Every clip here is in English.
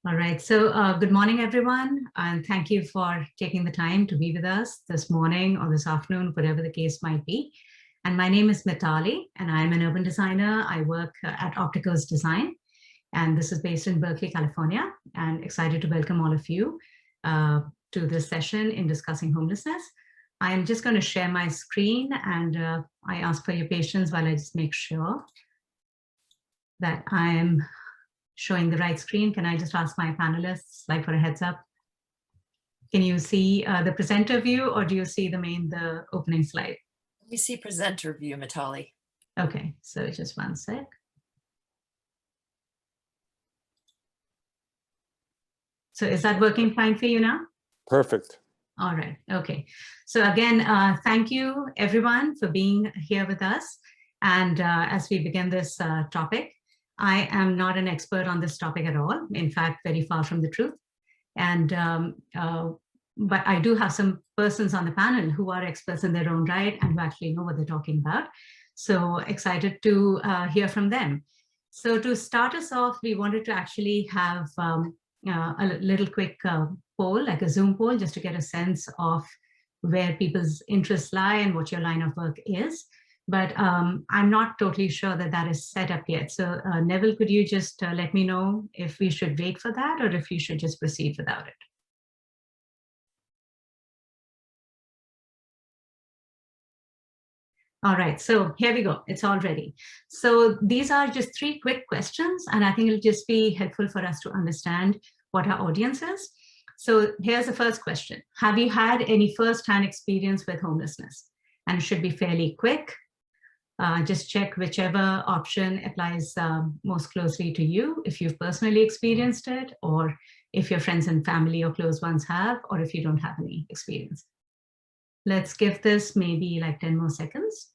All right, so good morning, everyone, and thank you for taking the time to be with us this morning or this afternoon, whatever the case might be. And my name is Mitali, and I'm an urban designer. I work at Opticos Design, and this is based in Berkeley, California, and excited to welcome all of you to this session in discussing homelessness. I'm just going to share my screen, and I ask for your patience while I just make sure that I'm showing the right screen. Can I just ask my panelists, like, for a heads up? Can you see the presenter view, or do you see the opening slide? We see presenter view, Mitali. Okay, so just one sec. So is that working fine for you now? Perfect. All right, okay. So again, thank you everyone for being here with us. And as we begin this topic, I am not an expert on this topic at all. In fact, very far from the truth. And but I do have some persons on the panel who are experts in their own right and who actually know what they're talking about. So excited to hear from them. So to start us off, we wanted to actually have a little quick poll, like a Zoom poll, just to get a sense of where people's interests lie and what your line of work is. But I'm not totally sure that that is set up yet. So Neville, could you just let me know if we should wait for that or if you should just proceed without it? All right, so here we go. It's all ready. So these are just 3 quick questions, and I think it'll just be helpful for us to understand what our audience is. So here's the first question. Have you had any first-hand experience with homelessness? And it should be fairly quick. Just check whichever option applies most closely to you, if you've personally experienced it, or if your friends and family or close ones have, or if you don't have any experience. Let's give this maybe like 10 more seconds.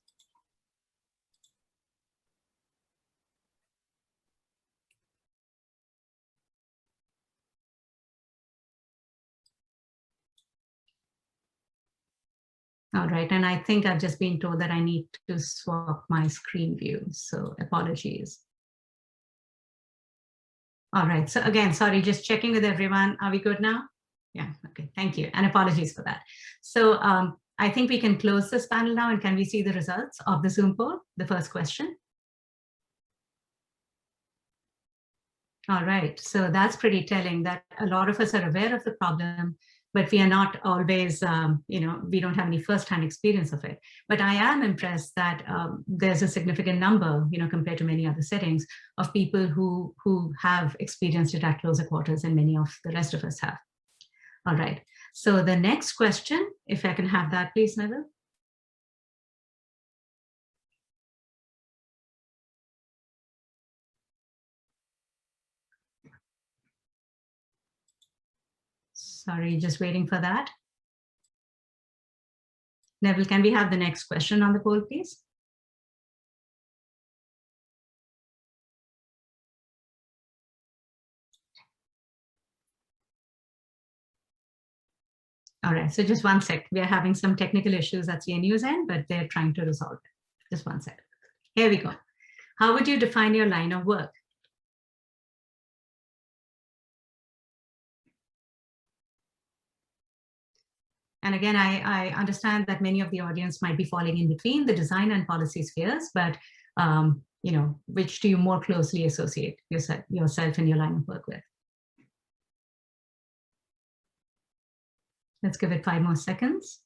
All right, and I think I've just been told that I need to swap my screen view, so apologies. All right, so again, sorry, just checking with everyone. Are we good now? Yeah, okay, thank you, and apologies for that. So I think we can close this panel now, and can we see the results of the Zoom poll, the first question? All right, so that's pretty telling that a lot of us are aware of the problem, but we are not always, we don't have any first-hand experience of it. But I am impressed that there's a significant number, compared to many other settings, of people who have experienced it at closer quarters, and many of the rest of us have. All right, so the next question, if I can have that, please, Neville. Sorry, just waiting for that. Neville, can we have the next question on the poll, please? All right, so just one sec. We are having some technical issues at CNU's end, but they're trying to resolve it. Just one sec. Here we go. How would you define your line of work? And again, I understand that many of the audience might be falling in between the design and policy spheres, but which do you more closely associate yourself and your line of work with? Let's give it 5 more seconds.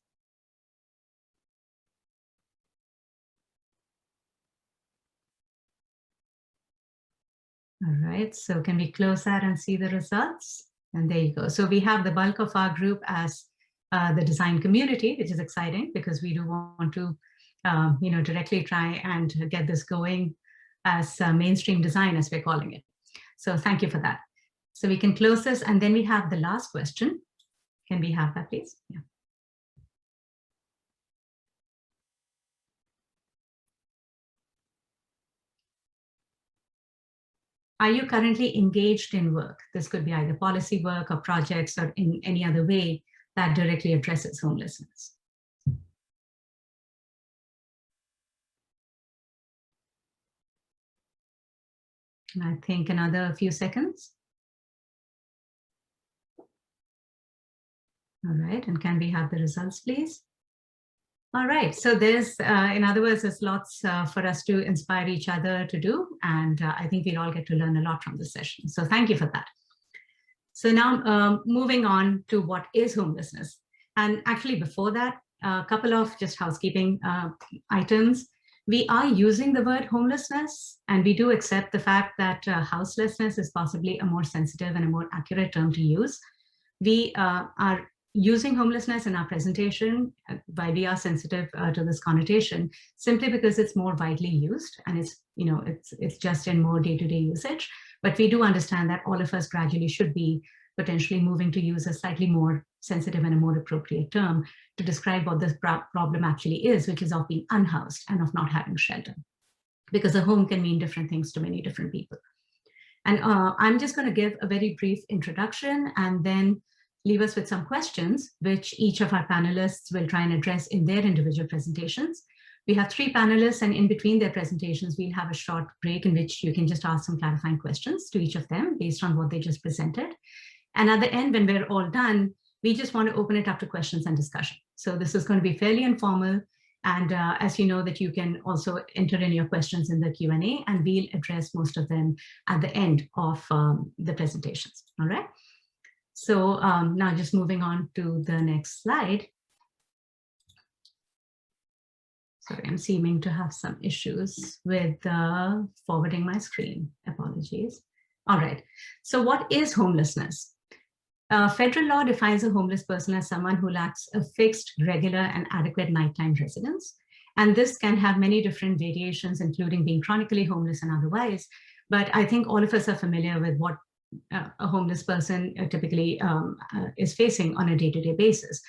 All right, so can we close that and see the results? And there you go. So we have the bulk of our group as the design community, which is exciting because we do want to, directly try and get this going as mainstream design, as we're calling it. So thank you for that. So we can close this, and then we have the last question. Can we have that, please? Yeah. Are you currently engaged in work? This could be either policy work or projects or in any other way that directly addresses homelessness. And I think another few seconds. All right, and can we have the results, please? All right, so there's, in other words, there's lots for us to inspire each other to do, and I think we'll all get to learn a lot from this session. So thank you for that. So now moving on to what is homelessness. And actually before that, a couple of just housekeeping items. We are using the word homelessness, and we do accept the fact that houselessness is possibly a more sensitive and a more accurate term to use. We are using homelessness in our presentation, why we are sensitive to this connotation, simply because it's more widely used and it's just in more day-to-day usage. But we do understand that all of us gradually should be potentially moving to use a slightly more sensitive and a more appropriate term to describe what this problem actually is, which is of being unhoused and of not having shelter. Because a home can mean different things to many different people. And I'm just going to give a very brief introduction and then leave us with some questions, which each of our panelists will try and address in their individual presentations. We have 3 panelists, and in between their presentations, we'll have a short break in which you can just ask some clarifying questions to each of them based on what they just presented. And at the end, when we're all done, we just want to open it up to questions and discussion. So this is going to be fairly informal. And as you know, that you can also enter in your questions in the Q&A, and we'll address most of them at the end of the presentations. All right. So now just moving on to the next slide. Sorry, I'm seeming to have some issues with forwarding my screen. Apologies. All right. So what is homelessness? Federal law defines a homeless person as someone who lacks a fixed, regular, and adequate nighttime residence. And this can have many different variations, including being chronically homeless and otherwise. But I think all of us are familiar with what a homeless person typically is facing on a day-to-day basis.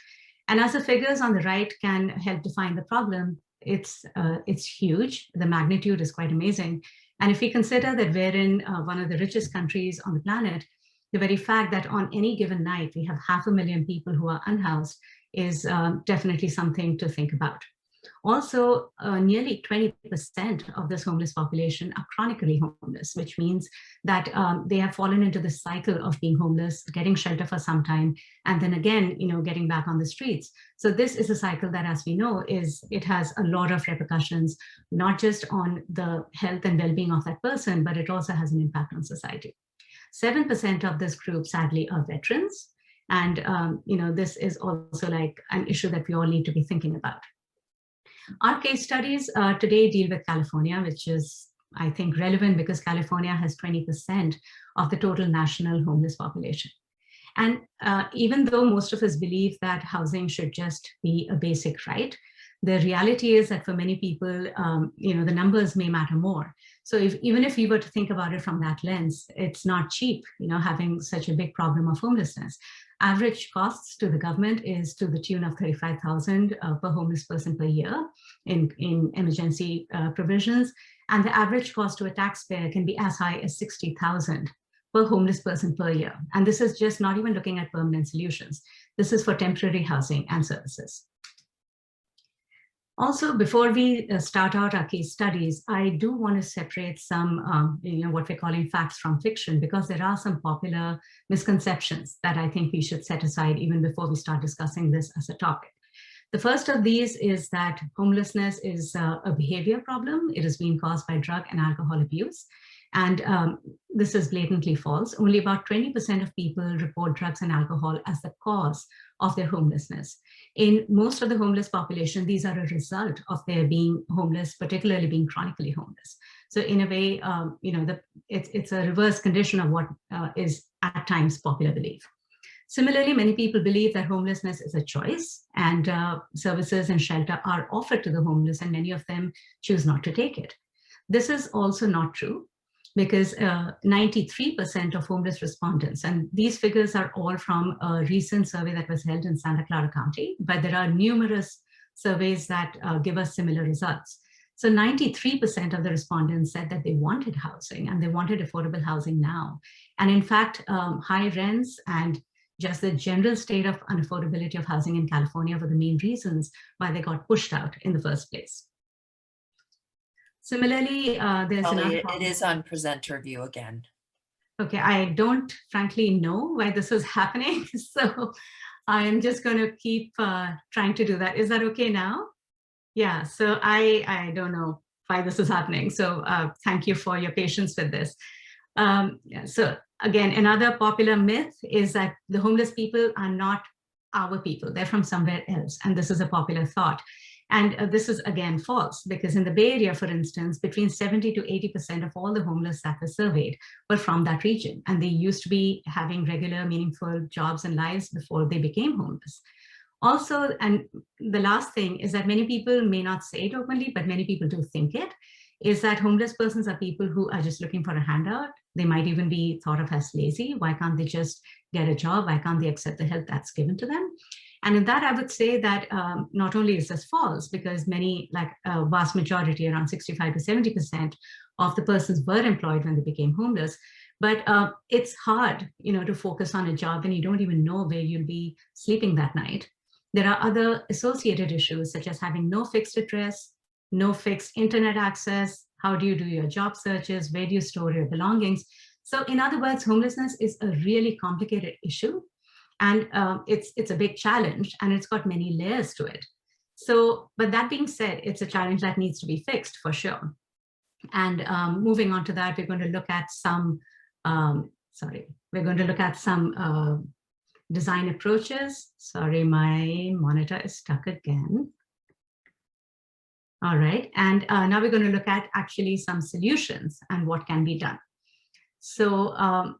And as the figures on the right can help define the problem, it's huge. The magnitude is quite amazing. And if we consider that we're in one of the richest countries on the planet, the very fact that on any given night we have 500,000 people who are unhoused is definitely something to think about. Also, nearly 20% of this homeless population are chronically homeless, which means that they have fallen into the cycle of being homeless, getting shelter for some time, and then again, getting back on the streets. So this is a cycle that, as we know, it has a lot of repercussions, not just on the health and well-being of that person, but it also has an impact on society. 7% of this group, sadly, are veterans. And this is also like an issue that we all need to be thinking about. Our case studies today deal with California, which is, I think, relevant because California has 20% of the total national homeless population. And even though most of us believe that housing should just be a basic right, the reality is that for many people, the numbers may matter more. So even if we were to think about it from that lens, it's not cheap, having such a big problem of homelessness. Average costs to the government is to the tune of $35,000 per homeless person per year in emergency provisions. And the average cost to a taxpayer can be as high as $60,000 per homeless person per year. And this is just not even looking at permanent solutions. This is for temporary housing and services. Also, before we start out our case studies, I do want to separate some, what we're calling facts from fiction, because there are some popular misconceptions that I think we should set aside even before we start discussing this as a topic. The first of these is that homelessness is a behavior problem. It is being caused by drug and alcohol abuse. And this is blatantly false. Only about 20% of people report drugs and alcohol as the cause of their homelessness. In most of the homeless population, these are a result of their being homeless, particularly being chronically homeless. So in a way, it's a reverse condition of what is at times popular belief. Similarly, many people believe that homelessness is a choice, and services and shelter are offered to the homeless, and many of them choose not to take it. This is also not true, because 93% of homeless respondents, and these figures are all from a recent survey that was held in Santa Clara County, but there are numerous surveys that give us similar results. So 93% of the respondents said that they wanted housing and they wanted affordable housing now. And in fact, high rents and just the general state of unaffordability of housing in California were the main reasons why they got pushed out in the first place. Similarly, there's another problem. It is on presenter view again. Okay, I don't frankly know why this is happening. So I am just going to keep trying to do that. Is that okay now? Yeah, so I don't know why this is happening. So thank you for your patience with this. Yeah, so again, another popular myth is that the homeless people are not our people. They're from somewhere else. And this is a popular thought. And this is, again, false, because in the Bay Area, for instance, between 70 to 80% of all the homeless that were surveyed were from that region. And they used to be having regular, meaningful jobs and lives before they became homeless. Also, and the last thing is that many people may not say it openly, but many people do think it, is that homeless persons are people who are just looking for a handout. They might even be thought of as lazy. Why can't they just get a job? Why can't they accept the help that's given to them? And in that, I would say that not only is this false, because many, like a vast majority, around 65 to 70% of the persons were employed when they became homeless, but it's hard, to focus on a job when you don't even know where you'll be sleeping that night. There are other associated issues, such as having no fixed address, no fixed internet access. How do you do your job searches? Where do you store your belongings? So in other words, homelessness is a really complicated issue. And it's a big challenge, and it's got many layers to it. So, but that being said, it's a challenge that needs to be fixed for sure. And moving on to that, we're going to look at some, design approaches. Sorry, my monitor is stuck again. All right, and now we're going to look at actually some solutions and what can be done. So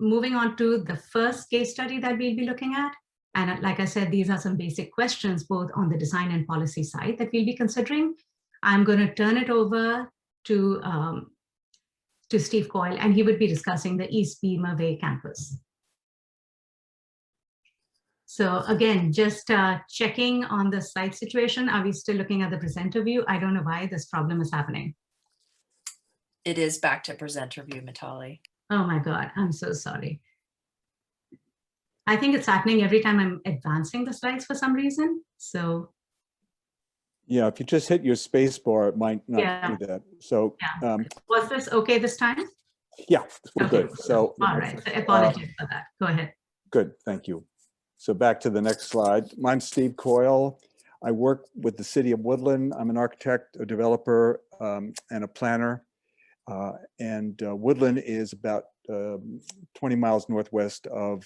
moving on to the first case study that we'll be looking at. And like I said, these are some basic questions, both on the design and policy side, that we'll be considering. I'm going to turn it over to Steve Coyle, and he would be discussing the East Beamer Way campus. So again, just checking on the slide situation. Are we still looking at the presenter view? I don't know why this problem is happening. It is back to presenter view, Mitali. Oh my God, I'm so sorry. I think it's happening every time I'm advancing the slides for some reason. So yeah, if you just hit your space bar, it might not do that. So was this okay this time? Yeah, we're Okay. good. So all right, so apologies for that. Go ahead. Good, thank you. So back to the next slide. I'm Steve Coyle. I work with the city of Woodland. I'm an architect, a developer, and a planner. Woodland is about 20 miles northwest of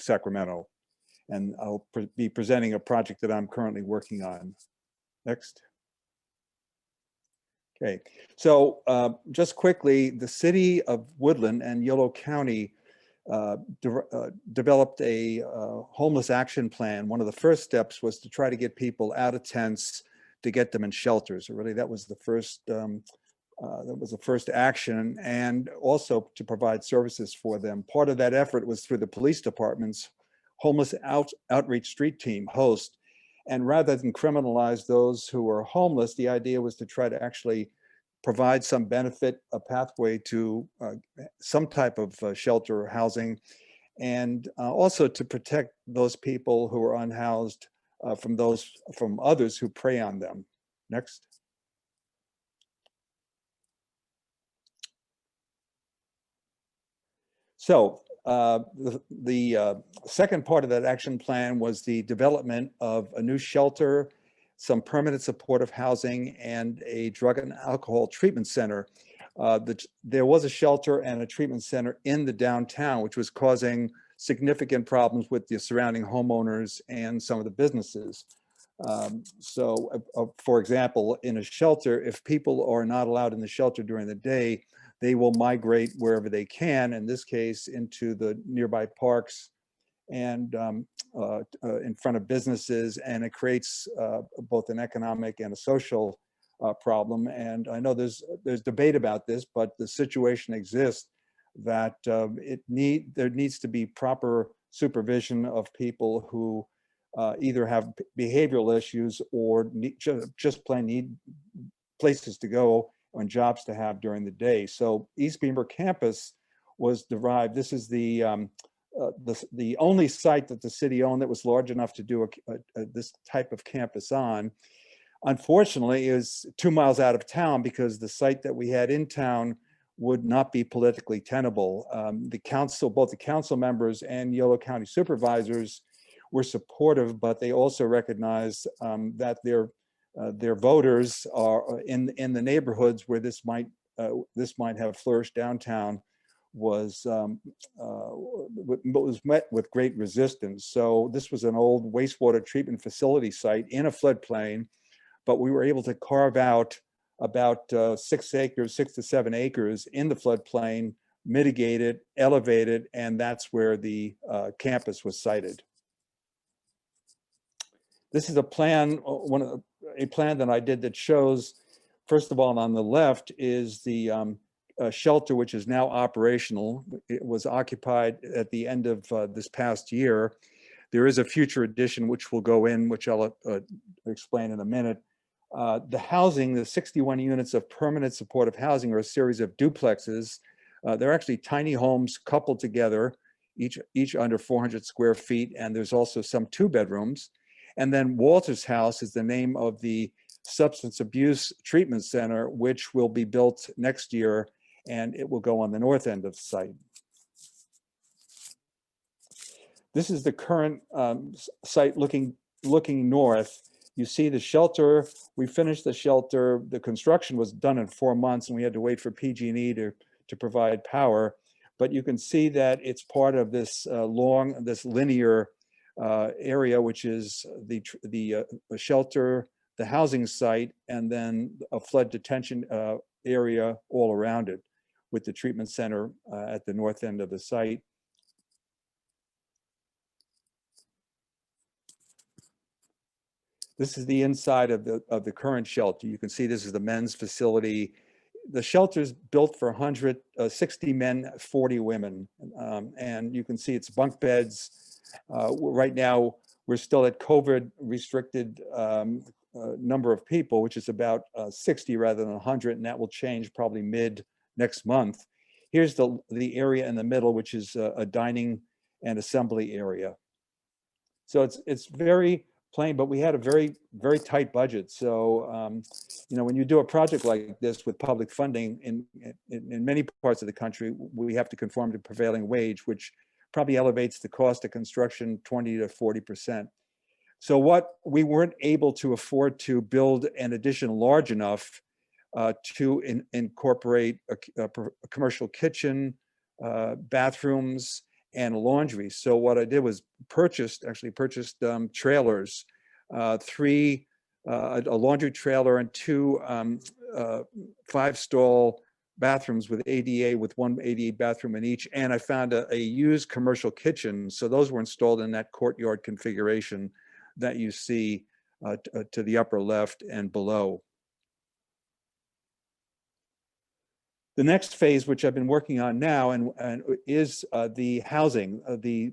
Sacramento. And I'll be presenting a project that I'm currently working on. Next. Okay, so just quickly, the city of Woodland and Yolo County developed a homeless action plan. One of the first steps was to try to get people out of tents to get them in shelters. So really, that was the first action, and also to provide services for them. Part of that effort was through the police department's homeless outreach street team, HOST. And rather than criminalize those who are homeless, the idea was to try to actually provide some benefit, a pathway to some type of shelter or housing, and also to protect those people who are unhoused from others who prey on them. Next. So the second part of that action plan was the development of a new shelter, some permanent supportive housing, and a drug and alcohol treatment center. There was a shelter and a treatment center in the downtown, which was causing significant problems with the surrounding homeowners and some of the businesses. For example, in a shelter, if people are not allowed in the shelter during the day, they will migrate wherever they can, in this case, into the nearby parks and in front of businesses, and it creates both an economic and a social problem. And I know there's debate about this, but the situation exists that there needs to be proper supervision of people who either have behavioral issues or just plain need places to go and jobs to have during the day. So East Beamer campus was derived. This is the only site that the city owned that was large enough to do this type of campus on. Unfortunately, it was 2 miles out of town because the site that we had in town would not be politically tenable. The council, both the council members and Yolo County supervisors were supportive, but they also recognized that their voters are in the neighborhoods where this might have flourished downtown was met with great resistance. So this was an old wastewater treatment facility site in a floodplain, but we were able to carve out about 6 to 7 acres in the floodplain, mitigate it, elevate it, and that's where the campus was sited. This is a plan, a plan that I did that shows, first of all, on the left is the shelter, which is now operational. It was occupied at the end of this past year. There is a future addition which will go in, which I'll explain in a minute. The housing, the 61 units of permanent supportive housing are a series of duplexes. They're actually tiny homes coupled together, each under 400 square feet, and there's also some 2 bedrooms. And then Walter's House is the name of the substance abuse treatment center, which will be built next year, and it will go on the north end of the site. This is the current site looking north. You see the shelter. We finished the shelter. The construction was done in 4 months, and we had to wait for PG&E to provide power. But you can see that it's part of this this linear area, which is the shelter, the housing site, and then a flood detention area all around it, with the treatment center at the north end of the site. This is the inside of the current shelter. You can see this is the men's facility. The shelter's built for 160 men, 40 women, and you can see it's bunk beds. Right now, we're still at COVID restricted number of people, which is about 60 rather than 100, and that will change probably mid next month. Here's the area in the middle, which is a dining and assembly area. So it's very plain, but we had a very tight budget. So you know, when you do a project like this with public funding in many parts of the country, we have to conform to prevailing wage, which probably elevates the cost of construction 20 to 40%. So what we weren't able to afford to build an addition large enough to incorporate a commercial kitchen, bathrooms, and a laundry. So what I did was purchased trailers, a laundry trailer and 2 5-stall bathrooms with ADA, with 1 ADA bathroom in each. And I found a used commercial kitchen. So those were installed in that courtyard configuration that you see to the upper left and below. The next phase, which I've been working on now, and is the housing. The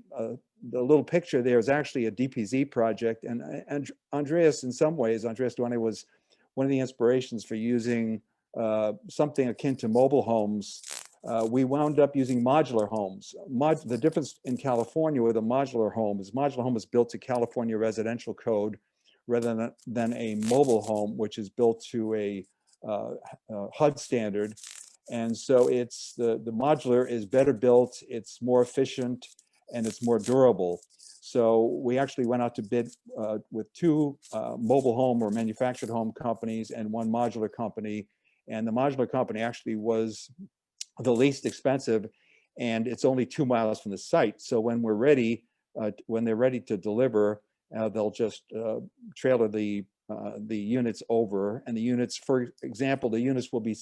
little picture there is actually a DPZ project, and Andreas, in some ways, Andreas Duane was one of the inspirations for using something akin to mobile homes. We wound up using modular homes. The difference in California with a modular home is built to California residential code rather than a mobile home, which is built to a HUD standard. And so it's the modular is better built, it's more efficient, and it's more durable. So we actually went out to bid with 2 mobile home or manufactured home companies and 1 modular company. And the modular company actually was the least expensive, and it's only 2 miles from the site. So when we're ready, when they're ready to deliver, they'll just trailer the units over. And the units, for example, the units will be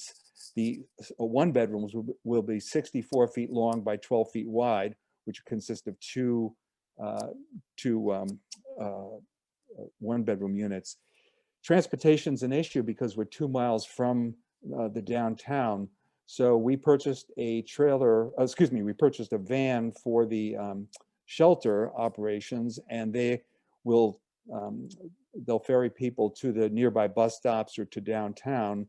the 1 bedrooms will be 64 feet long by 12 feet wide, which consist of 2 1-bedroom units. Transportation's an issue because we're 2 miles from the downtown. So we purchased a we purchased a van for the shelter operations, and they will they'll ferry people to the nearby bus stops or to downtown.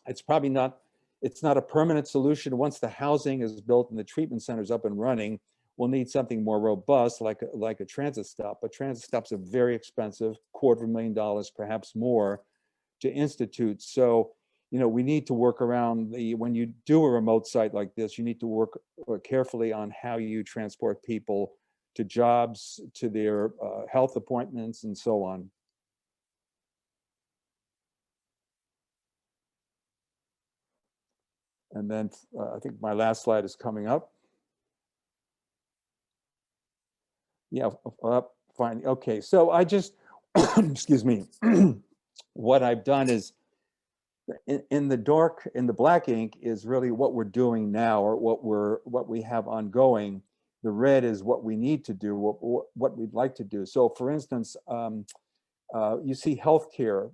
It's not a permanent solution. Once the housing is built and the treatment center is up and running, we'll need something more robust, like a transit stop. But transit stops are very expensive, $250,000, perhaps more, to institute. So, we need to work around when you do a remote site like this, you need to work carefully on how you transport people to jobs, to their health appointments, and so on. And then I think my last slide is coming up. Yeah, fine. Okay, so I just, excuse me, what I've done is, in the black ink is really what we're doing now, or what we have ongoing. The red is what we need to do, what we'd like to do. So for instance, you see healthcare.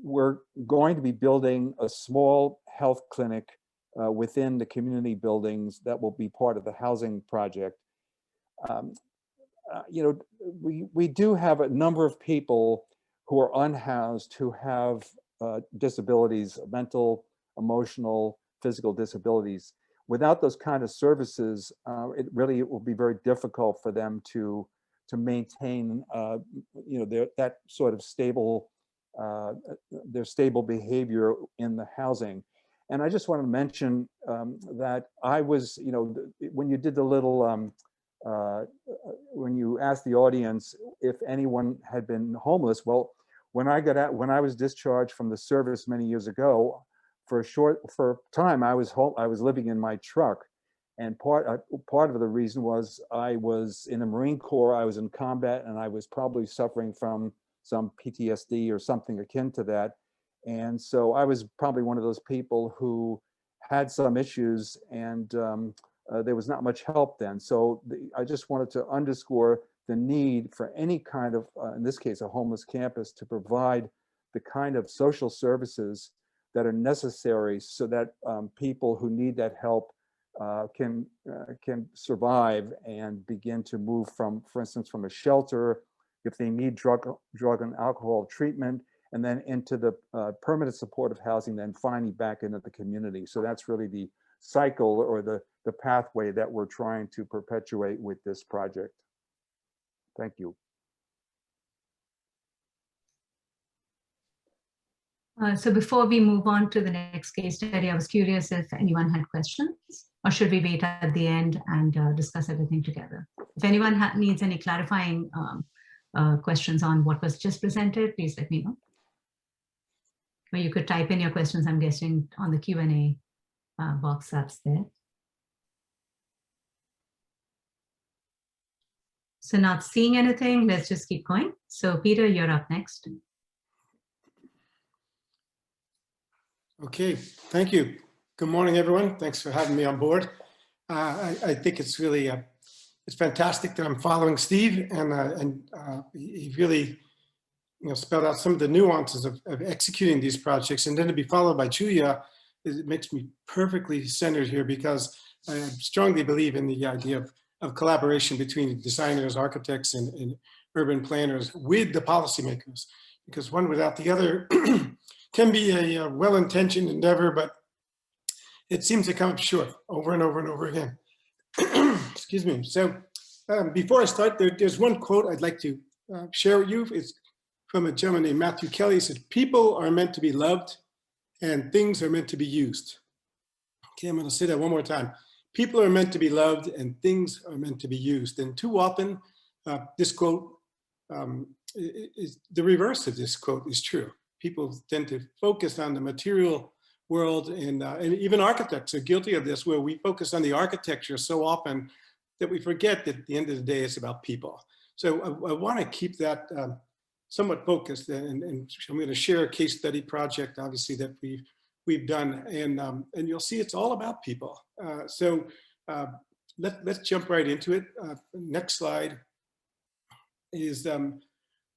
We're going to be building a small health clinic within the community buildings that will be part of the housing project. We do have a number of people who are unhoused who have disabilities, mental, emotional, physical disabilities. Without those kind of services, it will be very difficult for them to maintain, that sort of stable, their stable behavior in the housing. And I just want to mention that I was, when you did the little, when you asked the audience if anyone had been homeless, well, when I was discharged from the service many years ago, for a time, I was living in my truck, and part of the reason was I was in the Marine Corps. I was in combat, and I was probably suffering from some PTSD or something akin to that, and so I was probably one of those people who had some issues, and there was not much help then. So I just wanted to underscore the need for any kind of, in this case, a homeless campus, to provide the kind of social services that are necessary so that people who need that help can survive and begin to move from, for instance, from a shelter, if they need drug and alcohol treatment, and then into the permanent supportive housing, then finally back into the community. So that's really the cycle, or the pathway that we're trying to perpetuate with this project. Thank you. So before we move on to the next case study, I was curious if anyone had questions, or should we wait at the end and discuss everything together? If anyone needs any clarifying questions on what was just presented, please let me know. Or you could type in your questions, I'm guessing, on the Q&A box that's there. So not seeing anything, let's just keep going. So Peter, you're up next. Okay, thank you. Good morning, everyone. Thanks for having me on board. I think it's really, it's fantastic that I'm following Steve, and he really, spelled out some of the nuances of executing these projects, and then to be followed by Julia, it makes me perfectly centered here, because I strongly believe in the idea of collaboration between designers, architects, and urban planners with the policymakers, because one without the other can be a well-intentioned endeavor, but it seems to come up short over and over and over again. Excuse me. So before I start, there's one quote I'd like to share with you. It's from a gentleman named Matthew Kelly. He said, "People are meant to be loved and things are meant to be used." Okay, I'm going to say that one more time. People are meant to be loved and things are meant to be used. And too often, this quote is the reverse of this quote is true. People tend to focus on the material world, and even architects are guilty of this, where we focus on the architecture so often that we forget that at the end of the day, it's about people. So I want to keep that somewhat focused, and I'm going to share a case study project, obviously, that we've done, and you'll see it's all about people. So let's jump right into it. Next slide is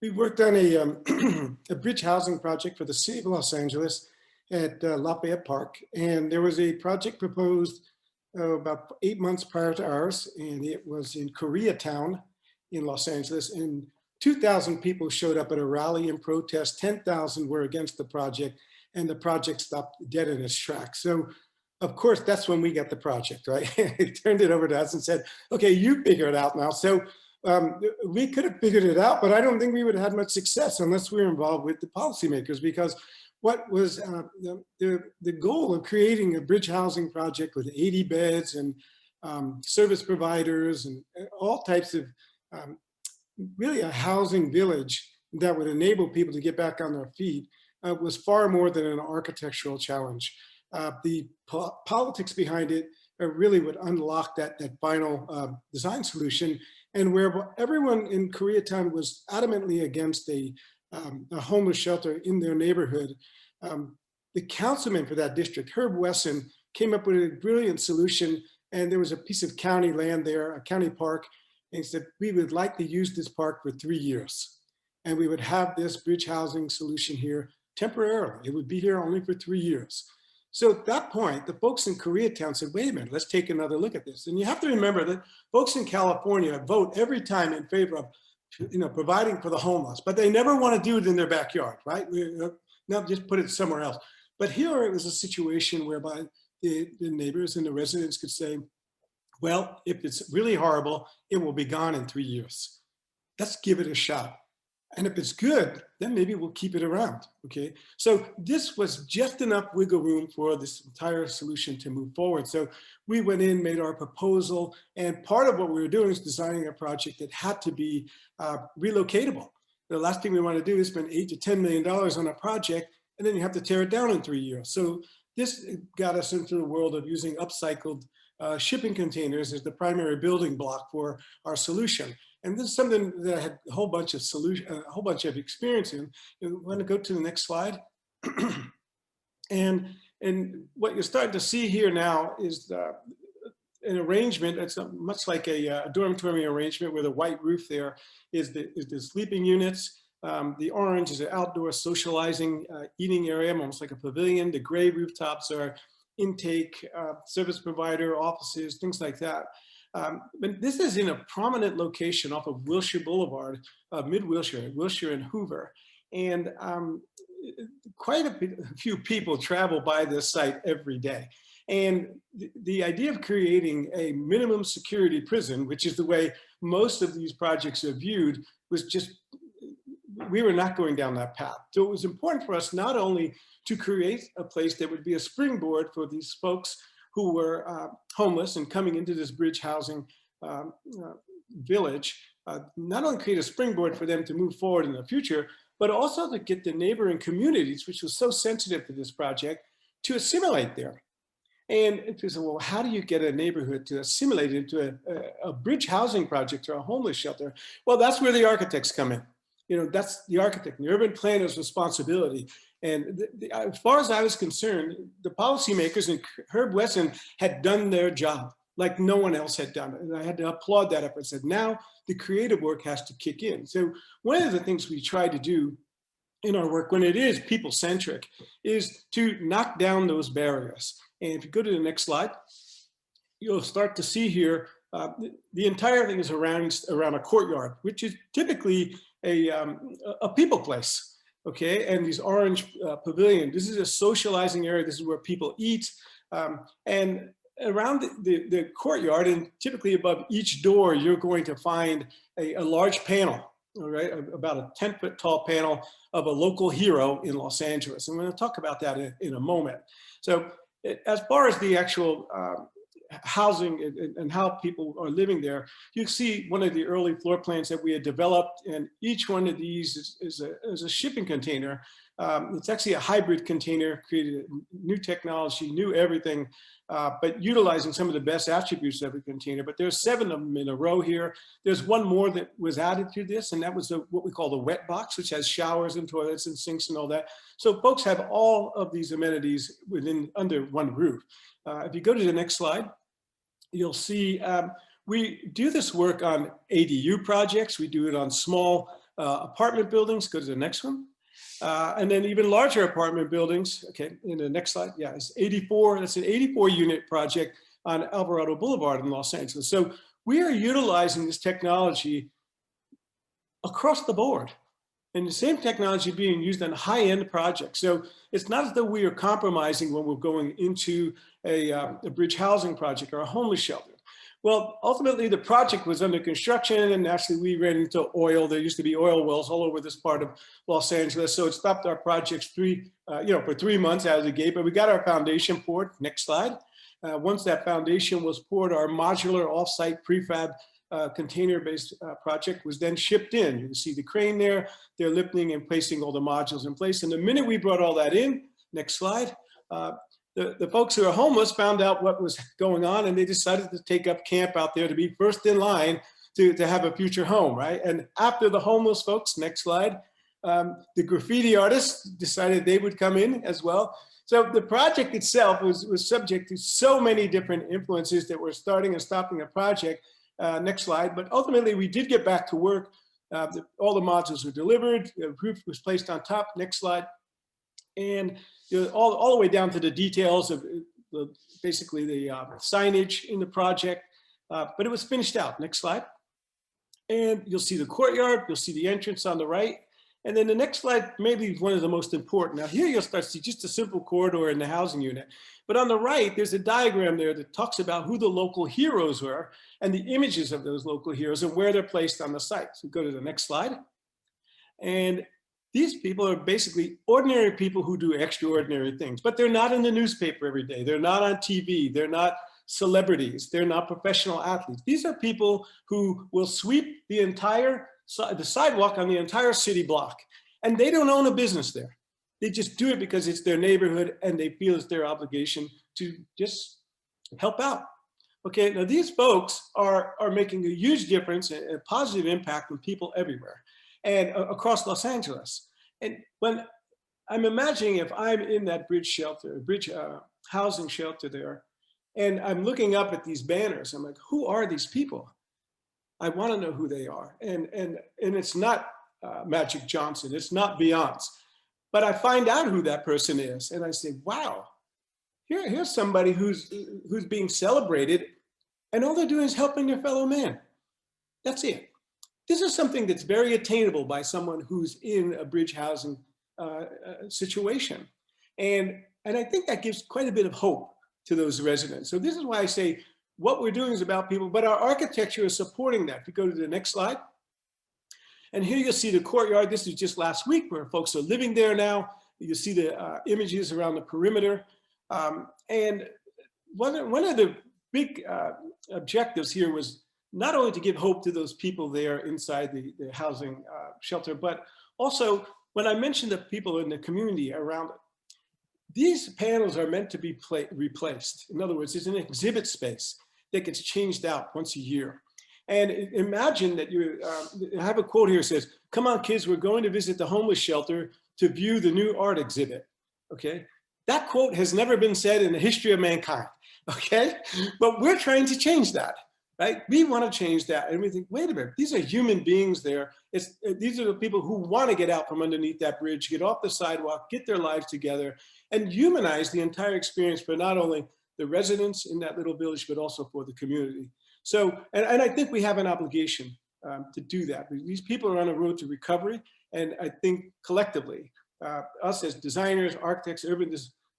we worked on a bridge housing project for the city of Los Angeles at Lafayette Park, and there was a project proposed about 8 months prior to ours, and it was in Koreatown in Los Angeles, and 2,000 people showed up at a rally and protest. 10,000 were against the project, and the project stopped dead in its tracks. So, of course, that's when we got the project, right? It turned it over to us and said, "Okay, you figure it out now." So we could have figured it out, but I don't think we would have had much success unless we were involved with the policymakers, because what was the goal of creating a bridge housing project with 80 beds and service providers and all types of really a housing village that would enable people to get back on their feet was far more than an architectural challenge. The politics behind it really would unlock that final design solution, and where everyone in Koreatown was adamantly against a homeless shelter in their neighborhood. The councilman for that district, Herb Wesson, came up with a brilliant solution, and there was a piece of county land there, a county park, and he said, we would like to use this park for 3 years, and we would have this bridge housing solution here temporarily. It would be here only for 3 years. So at that point, the folks in Koreatown said, wait a minute, let's take another look at this. And you have to remember that folks in California vote every time in favor of providing for the homeless, but they never want to do it in their backyard, right? Not just put it somewhere else. But here it was a situation whereby the neighbors and the residents could say, well, if it's really horrible, it will be gone in 3 years. Let's give it a shot. And if it's good, then maybe we'll keep it around, okay? So this was just enough wiggle room for this entire solution to move forward. So we went in, made our proposal, and part of what we were doing is designing a project that had to be relocatable. The last thing we want to do is spend $8 to $10 million on a project, and then you have to tear it down in 3 years. So this got us into the world of using upcycled shipping containers as the primary building block for our solution. And this is something that I had a whole bunch of experience in. You want to go to the next slide? and what you're starting to see here now is an arrangement that's much like a dormitory arrangement, where the white roof there is the sleeping units. The orange is an outdoor socializing eating area, almost like a pavilion. The gray rooftops are intake, service provider, offices, things like that. But this is in a prominent location off of Wilshire Boulevard, mid-Wilshire, Wilshire and Hoover. And quite a few people travel by this site every day. And the idea of creating a minimum security prison, which is the way most of these projects are viewed, was just, we were not going down that path. So it was important for us not only to create a place that would be a springboard for these folks who were homeless and coming into this bridge housing village, not only create a springboard for them to move forward in the future, but also to get the neighboring communities, which was so sensitive to this project, to assimilate there. And it was, well, how do you get a neighborhood to assimilate into a bridge housing project or a homeless shelter? Well, that's where the architects come in. That's the architect, the urban planner's responsibility. And as far as I was concerned, the policymakers and Herb Wesson had done their job like no one else had done it. And I had to applaud that effort. I said, now the creative work has to kick in. So one of the things we try to do in our work, when it is people-centric, is to knock down those barriers. And if you go to the next slide, you'll start to see here, the entire thing is around a courtyard, which is typically a people place. Okay, and these orange pavilion, this is a socializing area. This is where people eat. And around the courtyard, and typically above each door, you're going to find a large panel, all right, about a 10-foot tall panel of a local hero in Los Angeles. And we're going to talk about that in a moment. So as far as the actual housing and how people are living there, you see one of the early floor plans that we had developed, and each one of these is a shipping container. It's actually a hybrid container, created new technology, new everything, but utilizing some of the best attributes of a container. But there's 7 of them in a row here. There's one more that was added to this, and that was what we call the wet box, which has showers and toilets and sinks and all that. So folks have all of these amenities under one roof. If you go to the next slide, you'll see we do this work on ADU projects. We do it on small apartment buildings. Go to the next one. And then even larger apartment buildings. Okay, in the next slide. Yeah, it's 84. That's an 84 unit project on Alvarado Boulevard in Los Angeles. So we are utilizing this technology across the board. And the same technology being used on high-end projects. So it's not as though we are compromising when we're going into a bridge housing project or a homeless shelter. Well, ultimately, the project was under construction, and actually we ran into oil. There used to be oil wells all over this part of Los Angeles, so it stopped our projects for 3 months out of the gate. But we got our foundation poured. Next slide. Once that foundation was poured, our modular offsite prefab container-based project was then shipped in. You can see the crane there. They're lifting and placing all the modules in place. And the minute we brought all that in, next slide, the folks who are homeless found out what was going on, and they decided to take up camp out there to be first in line to have a future home, right? And after the homeless folks, next slide, the graffiti artists decided they would come in as well. So the project itself was subject to so many different influences that were starting and stopping the project. Next slide. But ultimately, we did get back to work. All the modules were delivered. The roof was placed on top. Next slide. And all the way down to the details of basically the signage in the project. But it was finished out. Next slide. And you'll see the courtyard. You'll see the entrance on the right. And then the next slide, maybe one of the most important. Now here you'll start to see just a simple corridor in the housing unit. But on the right, there's a diagram there that talks about who the local heroes were and the images of those local heroes and where they're placed on the site. So go to the next slide. And these people are basically ordinary people who do extraordinary things, but they're not in the newspaper every day. They're not on TV. They're not celebrities. They're not professional athletes. These are people who will sweep the sidewalk on the entire city block. And they don't own a business there. They just do it because it's their neighborhood and they feel it's their obligation to just help out. Okay, now these folks are making a huge difference and a positive impact on people everywhere and across Los Angeles. And when I'm imagining if I'm in that bridge housing shelter there, and I'm looking up at these banners, I'm like, who are these people? I want to know who they are. And it's not Magic Johnson, it's not Beyonce, but I find out who that person is. And I say, wow, here's somebody who's being celebrated and all they're doing is helping their fellow man. That's it. This is something that's very attainable by someone who's in a bridge housing situation. And I think that gives quite a bit of hope to those residents. So this is why I say, what we're doing is about people, but our architecture is supporting that. If you go to the next slide. And here you'll see the courtyard. This is just last week where folks are living there now. You see the images around the perimeter. And one of the big objectives here was not only to give hope to those people there inside the housing shelter, but also when I mentioned the people in the community around it, these panels are meant to be replaced. In other words, it's an exhibit space that gets changed out once a year. And imagine that you I have a quote here that says, come on kids, we're going to visit the homeless shelter to view the new art exhibit, okay? That quote has never been said in the history of mankind, okay? But we're trying to change that, right? We want to change that. And we think, wait a minute, these are human beings there. These are the people who want to get out from underneath that bridge, get off the sidewalk, get their lives together, and humanize the entire experience for not only the residents in that little village, but also for the community. So, and I think we have an obligation to do that. These people are on a road to recovery, and I think collectively, us as designers, architects,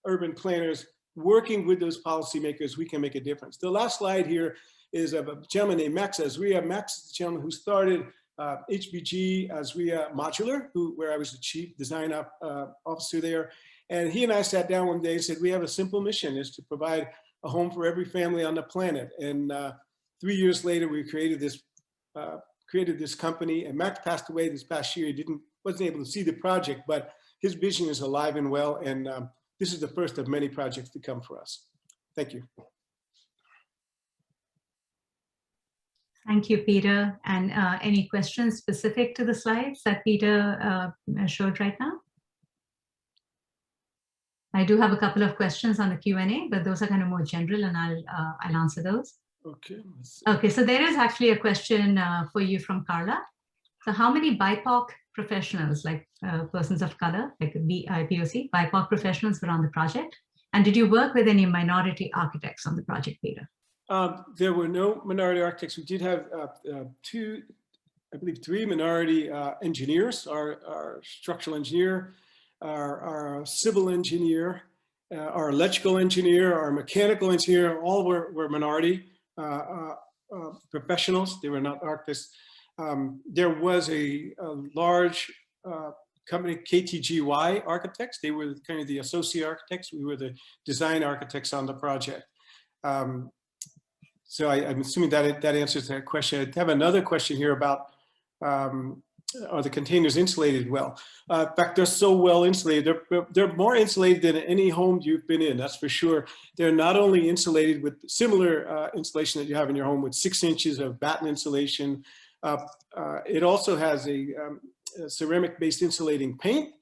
urban planners, working with those policymakers, we can make a difference. The last slide here is of a gentleman named Max Azria. Max is the gentleman who started HBG Azria Modular, where I was the chief design officer there. And he and I sat down one day and said, we have a simple mission, is to provide a home for every family on the planet. And 3 years later, we created this company. And Max passed away this past year. He wasn't able to see the project, but his vision is alive and well. And this is the first of many projects to come for us. Thank you. Thank you, Peter. And any questions specific to the slides that Peter showed right now? I do have a couple of questions on the Q&A, but those are kind of more general, and I'll answer those. Okay. Okay, so there is actually a question for you from Carla. So how many BIPOC professionals, like persons of color, like POC, BIPOC professionals were on the project? And did you work with any minority architects on the project, Peter? There were no minority architects. We did have three minority engineers, our structural engineer, our civil engineer, our electrical engineer, our mechanical engineer, all were minority. professionals. They were not architects. There was a large company, KTGY Architects. They were kind of the associate architects. We were the design architects on the project. So I'm assuming that answers that question. I have another question here about are the containers insulated well? In fact, they're so well insulated. They're more insulated than any home you've been in, that's for sure. They're not only insulated with similar insulation that you have in your home with 6 inches of batten insulation. It also has a ceramic-based insulating paint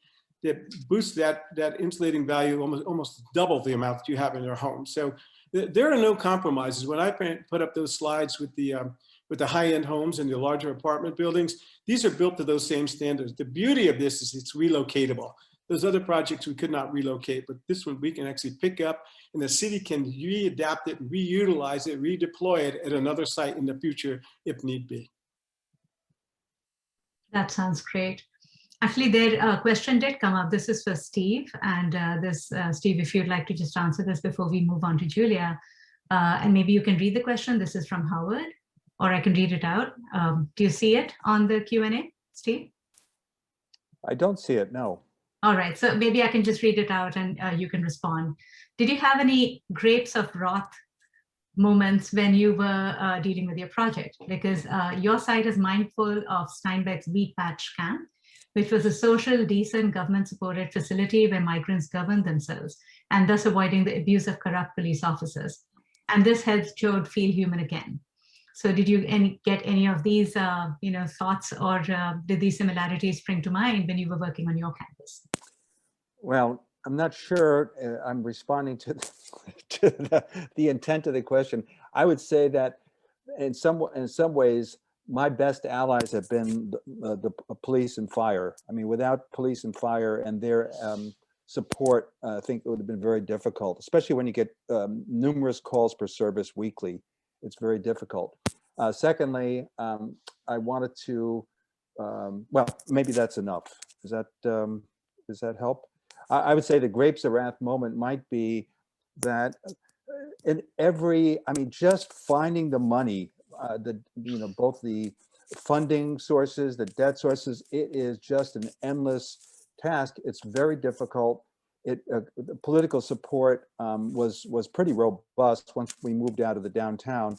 that boosts that insulating value almost double the amount that you have in your home. So there are no compromises. When I put up those slides with the high-end homes and the larger apartment buildings, these are built to those same standards. The beauty of this is it's relocatable. Those other projects we could not relocate, but this one we can actually pick up, and the city can readapt it, reutilize it, redeploy it at another site in the future if need be. That sounds great. Actually, their question did come up. This is for Steve. And Steve, if you'd like to just answer this before we move on to Julia, and maybe you can read the question. This is from Howard, or I can read it out. Do you see it on the Q&A, Steve? I don't see it, no. All right, so maybe I can just read it out and you can respond. Did you have any grapes of wrath moments when you were dealing with your project? Because your site is mindful of Steinbeck's Wheat Patch Camp, which was a social, decent, government-supported facility where migrants governed themselves, and thus avoiding the abuse of corrupt police officers. And this helped Joe feel human again. So did you get any of these thoughts, or did these similarities spring to mind when you were working on your campus? Well, I'm not sure I'm responding to the intent of the question. I would say that in some ways, my best allies have been the police and fire. I mean, without police and fire and their support, I think it would have been very difficult, especially when you get numerous calls per service weekly. It's very difficult. Secondly, I wanted to, well, maybe that's enough. Does that help? I would say the grapes of wrath moment might be that in every, I mean, just finding the money, both the funding sources, the debt sources, it is just an endless task. It's very difficult. The political support was pretty robust once we moved out of the downtown.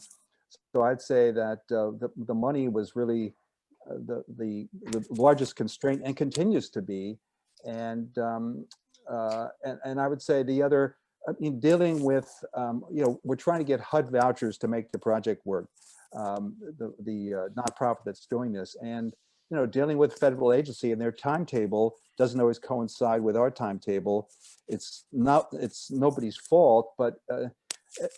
So I'd say that the money was really the largest constraint, and continues to be. And I would say the other, I mean, dealing with, we're trying to get HUD vouchers to make the project work. The nonprofit that's doing this, and dealing with federal agency and their timetable doesn't always coincide with our timetable. It's nobody's fault, but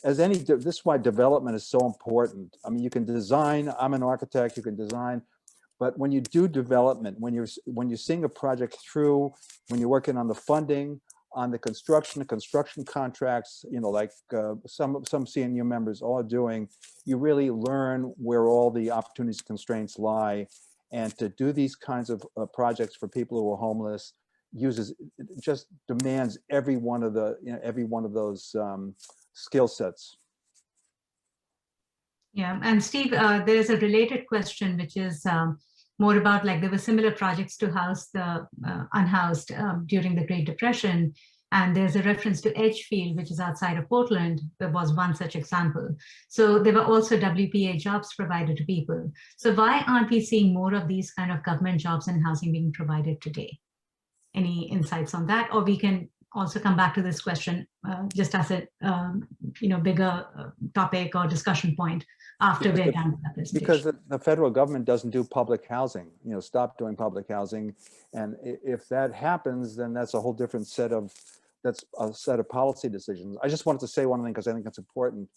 this is why development is so important. I mean, you can design. I'm an architect. You can design. But when you do development, when you're seeing a project through, when you're working on the funding, on the construction contracts, like some CNU members are doing, you really learn where all the opportunities, constraints lie. And to do these kinds of projects for people who are homeless just demands every one of those skill sets. Yeah, and Steve, there's a related question, which is more about, like, there were similar projects to house the unhoused during the Great Depression. And there's a reference to Edgefield, which is outside of Portland. There was one such example. So there were also WPA jobs provided to people. So why aren't we seeing more of these kind of government jobs and housing being provided today? Any insights on that? Or we can also come back to this question just as a bigger topic or discussion point after we're done with that presentation. Because the federal government doesn't do public housing, stop doing public housing. And if that happens, then that's a whole different set of policy decisions. I just wanted to say one thing because I think it's important.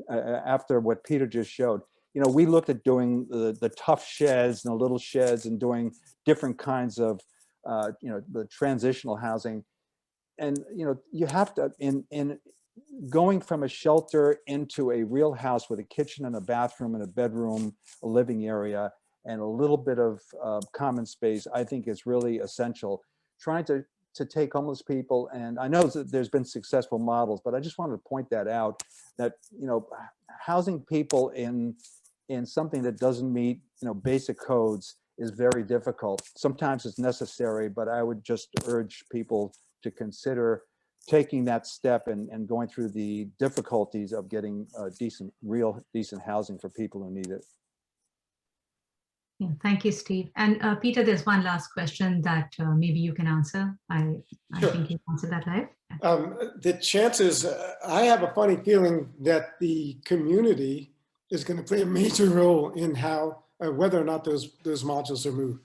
After what Peter just showed, we looked at doing the tough sheds and the little sheds and doing different kinds of, the transitional housing. And, you have to, in going from a shelter into a real house with a kitchen and a bathroom and a bedroom, a living area, and a little bit of common space, I think is really essential. Trying to take homeless people, and I know that there's been successful models, but I just wanted to point that out, that, housing people in in something that doesn't meet, basic codes is very difficult. Sometimes it's necessary, but I would just urge people to consider taking that step and going through the difficulties of getting real decent housing for people who need it. Yeah, thank you, Steve. And Peter, there's one last question that maybe you can answer. I Sure. think you answered that live. The chances, I have a funny feeling that the community is going to play a major role in how, whether or not those modules are moved.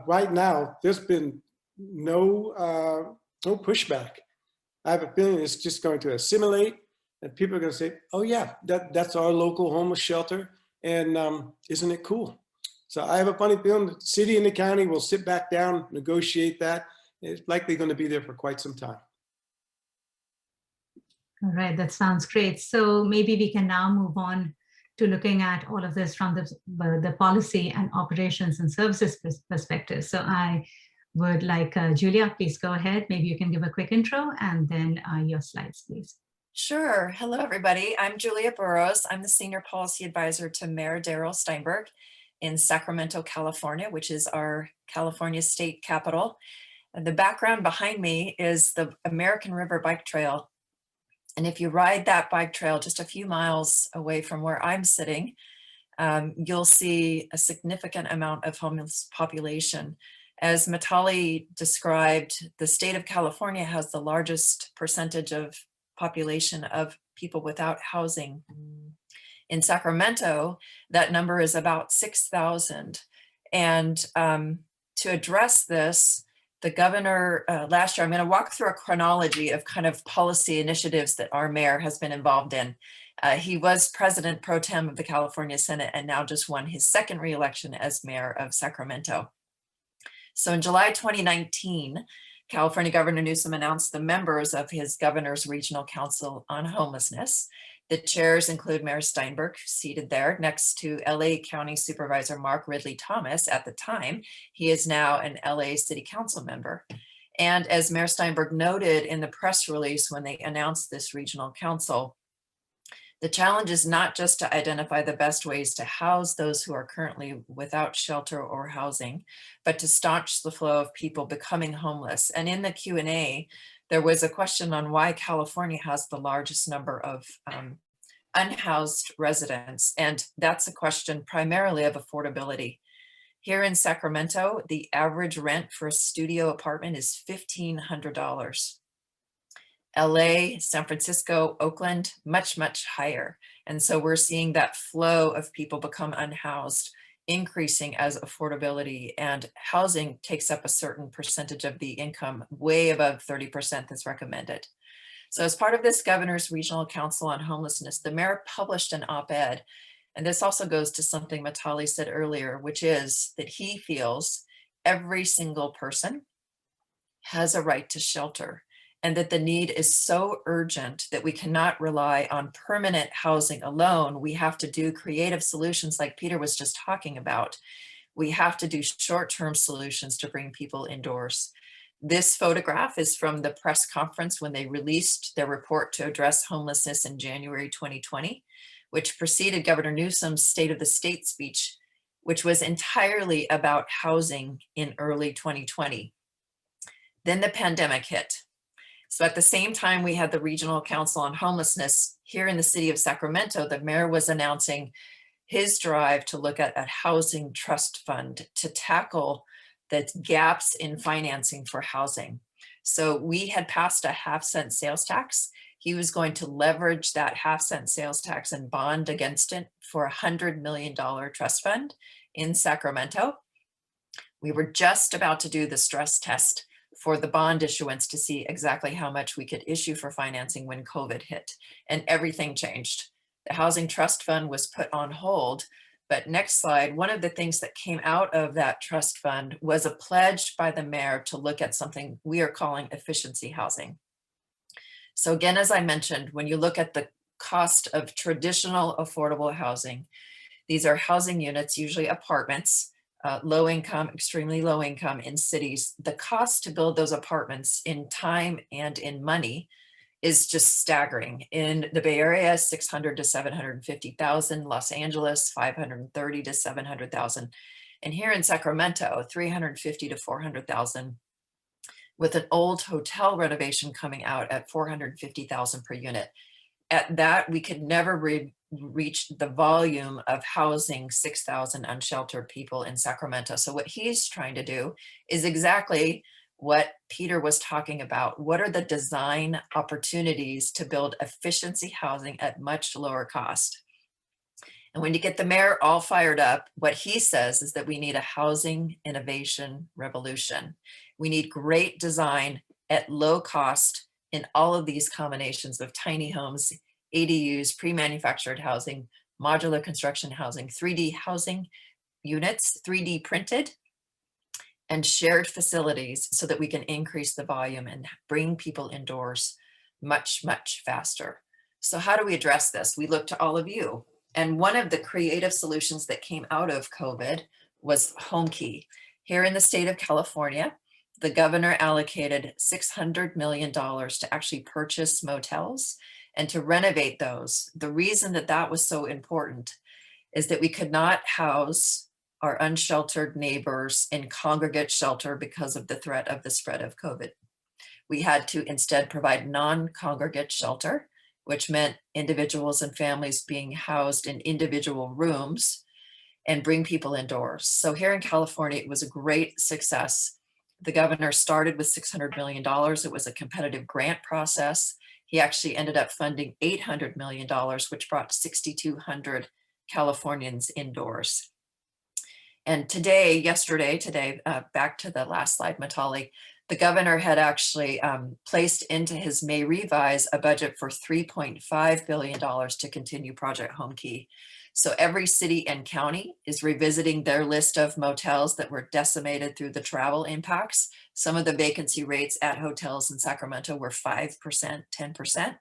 Right now, there's been no pushback. I have a feeling it's just going to assimilate, and people are going to say, "Oh yeah, that's our local homeless shelter," and isn't it cool? So I have a funny feeling that the city and the county will sit back down, negotiate that. It's likely going to be there for quite some time. All right, that sounds great. So maybe we can now move on to looking at all of this from the policy and operations and services perspective. So I would like Julia, please go ahead. Maybe you can give a quick intro and then your slides, please. Sure. Hello, everybody. I'm Julia Burrows. I'm the Senior Policy Advisor to Mayor Darrell Steinberg in Sacramento, California, which is our California state capital. And the background behind me is the American River Bike Trail. And if you ride that bike trail just a few miles away from where I'm sitting, you'll see a significant amount of homeless population. As Mitali described, the state of California has the largest percentage of population of people without housing. In Sacramento, that number is about 6,000. And to address this, the governor last year, I'm going to walk through a chronology of kind of policy initiatives that our mayor has been involved in. He was president pro tem of the California Senate and now just won his second reelection as mayor of Sacramento. So in July 2019, California Governor Newsom announced the members of his Governor's Regional Council on Homelessness. The chairs include Mayor Steinberg, seated there next to LA County Supervisor Mark Ridley Thomas at the time. He is now an LA City Council member. And as Mayor Steinberg noted in the press release when they announced this regional council, the challenge is not just to identify the best ways to house those who are currently without shelter or housing, but to staunch the flow of people becoming homeless. And in the Q&A, there was a question on why California has the largest number of unhoused residents. And that's a question primarily of affordability. Here in Sacramento, the average rent for a studio apartment is $1,500. LA, San Francisco, Oakland, much, much higher. And so we're seeing that flow of people become unhoused increasing as affordability and housing takes up a certain percentage of the income, way above 30% that's recommended. So as part of this Governor's Regional Council on Homelessness, the mayor published an op-ed, and this also goes to something Mitali said earlier, which is that he feels every single person has a right to shelter, and that the need is so urgent that we cannot rely on permanent housing alone. We have to do creative solutions like Peter was just talking about. We have to do short-term solutions to bring people indoors. This photograph is from the press conference when they released their report to address homelessness in January 2020, which preceded Governor Newsom's State of the State speech, which was entirely about housing in early 2020. Then the pandemic hit. So at the same time we had the Regional Council on Homelessness here in the city of Sacramento, the mayor was announcing his drive to look at a housing trust fund to tackle the gaps in financing for housing. So we had passed a 1/2-cent sales tax. He was going to leverage that 1/2-cent sales tax and bond against it for a $100 million trust fund in Sacramento. We were just about to do the stress test for the bond issuance to see exactly how much we could issue for financing when COVID hit, and everything changed. The Housing Trust Fund was put on hold, but next slide, one of the things that came out of that trust fund was a pledge by the mayor to look at something we are calling efficiency housing. So again, as I mentioned, when you look at the cost of traditional affordable housing, these are housing units, usually apartments, low income, extremely low income in cities. The cost to build those apartments in time and in money is just staggering. In the Bay Area, 600 to 750,000, Los Angeles, 530 to 700,000. And here in Sacramento, 350 to 400,000, with an old hotel renovation coming out at 450,000 per unit. At that, we could never reach the volume of housing 6,000 unsheltered people in Sacramento. So what he's trying to do is exactly what Peter was talking about. What are the design opportunities to build efficiency housing at much lower cost? And when you get the mayor all fired up, what he says is that we need a housing innovation revolution. We need great design at low cost in all of these combinations of tiny homes, ADUs, pre-manufactured housing, modular construction housing, 3D housing units, 3D printed, and shared facilities so that we can increase the volume and bring people indoors much, much faster. So how do we address this? We look to all of you. And one of the creative solutions that came out of COVID was Homekey. Here in the state of California, the governor allocated $600 million to actually purchase motels and to renovate those. The reason that that was so important is that we could not house our unsheltered neighbors in congregate shelter because of the threat of the spread of COVID. We had to instead provide non-congregate shelter, which meant individuals and families being housed in individual rooms and bring people indoors. So here in California, it was a great success. The governor started with $600 million. It was a competitive grant process. He actually ended up funding $800 million, which brought 6,200 Californians indoors. And today, back to the last slide, Matali, the governor had actually placed into his May revise a budget for $3.5 billion to continue Project Homekey. So every city and county is revisiting their list of motels that were decimated through the travel impacts. Some of the vacancy rates at hotels in Sacramento were 5%, 10%.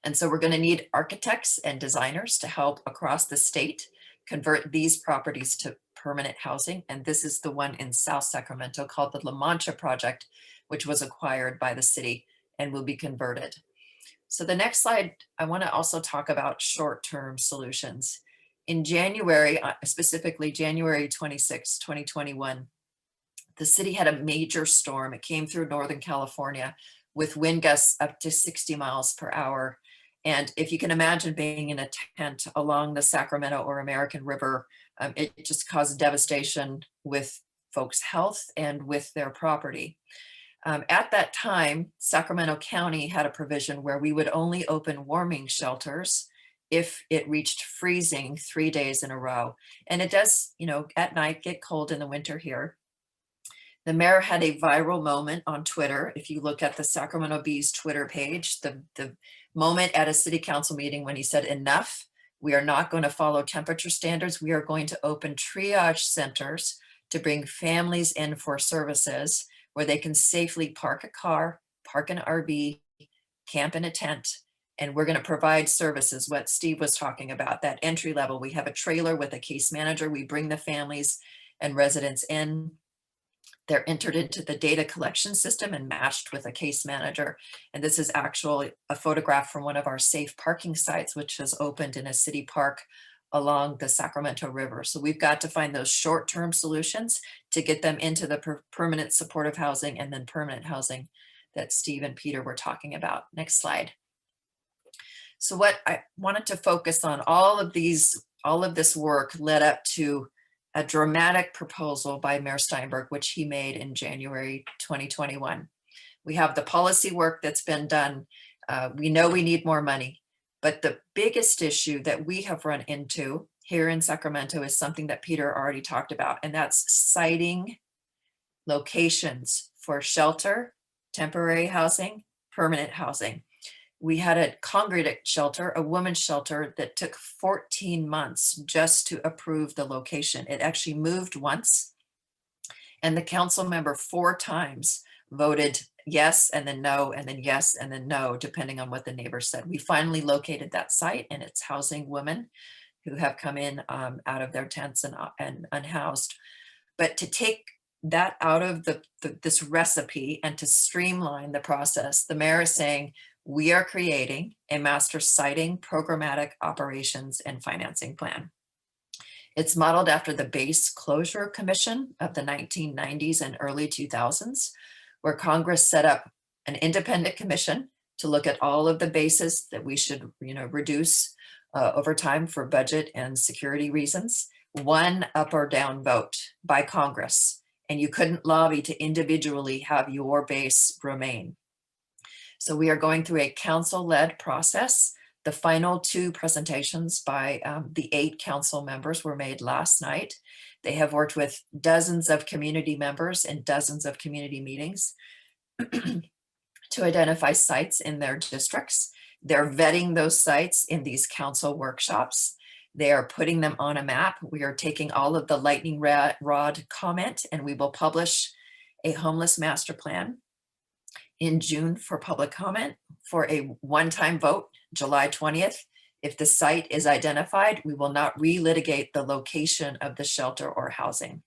And so we're going to need architects and designers to help across the state convert these properties to permanent housing. And this is the one in South Sacramento called the La Mancha Project, which was acquired by the city and will be converted. So the next slide, I want to also talk about short-term solutions. In January, specifically January 26, 2021, the city had a major storm. It came through Northern California with wind gusts up to 60 miles per hour. And if you can imagine being in a tent along the Sacramento or American River, it just caused devastation with folks' health and with their property. At that time, Sacramento County had a provision where we would only open warming shelters if it reached freezing 3 days in a row. And it does, at night get cold in the winter here. The mayor had a viral moment on Twitter. If you look at the Sacramento Bee's Twitter page, the moment at a city council meeting when he said, enough, we are not going to follow temperature standards. We are going to open triage centers to bring families in for services where they can safely park a car, park an RV, camp in a tent, and we're going to provide services, what Steve was talking about, that entry level. We have a trailer with a case manager. We bring the families and residents in. They're entered into the data collection system and matched with a case manager. And this is actually a photograph from one of our safe parking sites, which has opened in a city park along the Sacramento River. So we've got to find those short-term solutions to get them into the permanent supportive housing and then permanent housing that Steve and Peter were talking about. Next slide. So what I wanted to focus on, all of this work led up to a dramatic proposal by Mayor Steinberg, which he made in January 2021. We have the policy work that's been done. We know we need more money, but the biggest issue that we have run into here in Sacramento is something that Peter already talked about, and that's siting locations for shelter, temporary housing, permanent housing. We had a congregate shelter, a women's shelter that took 14 months just to approve the location. It actually moved once, and the council member 4 times voted yes and then no and then yes and then no, depending on what the neighbor said. We finally located that site, and it's housing women who have come in out of their tents and unhoused. But to take that out of this recipe and to streamline the process, the mayor is saying, we are creating a master siting, programmatic operations, and financing plan. It's modeled after the Base Closure Commission of the 1990s and early 2000s, where Congress set up an independent commission to look at all of the bases that we should, reduce over time for budget and security reasons. One up or down vote by Congress, and you couldn't lobby to individually have your base remain. So we are going through a council-led process. The final 2 presentations by the 8 council members were made last night. They have worked with dozens of community members and dozens of community meetings to identify sites in their districts. They're vetting those sites in these council workshops. They are putting them on a map. We are taking all of the lightning rod comment, and we will publish a homeless master plan in June for public comment for a one-time vote, July 20th. If the site is identified, we will not relitigate the location of the shelter or housing.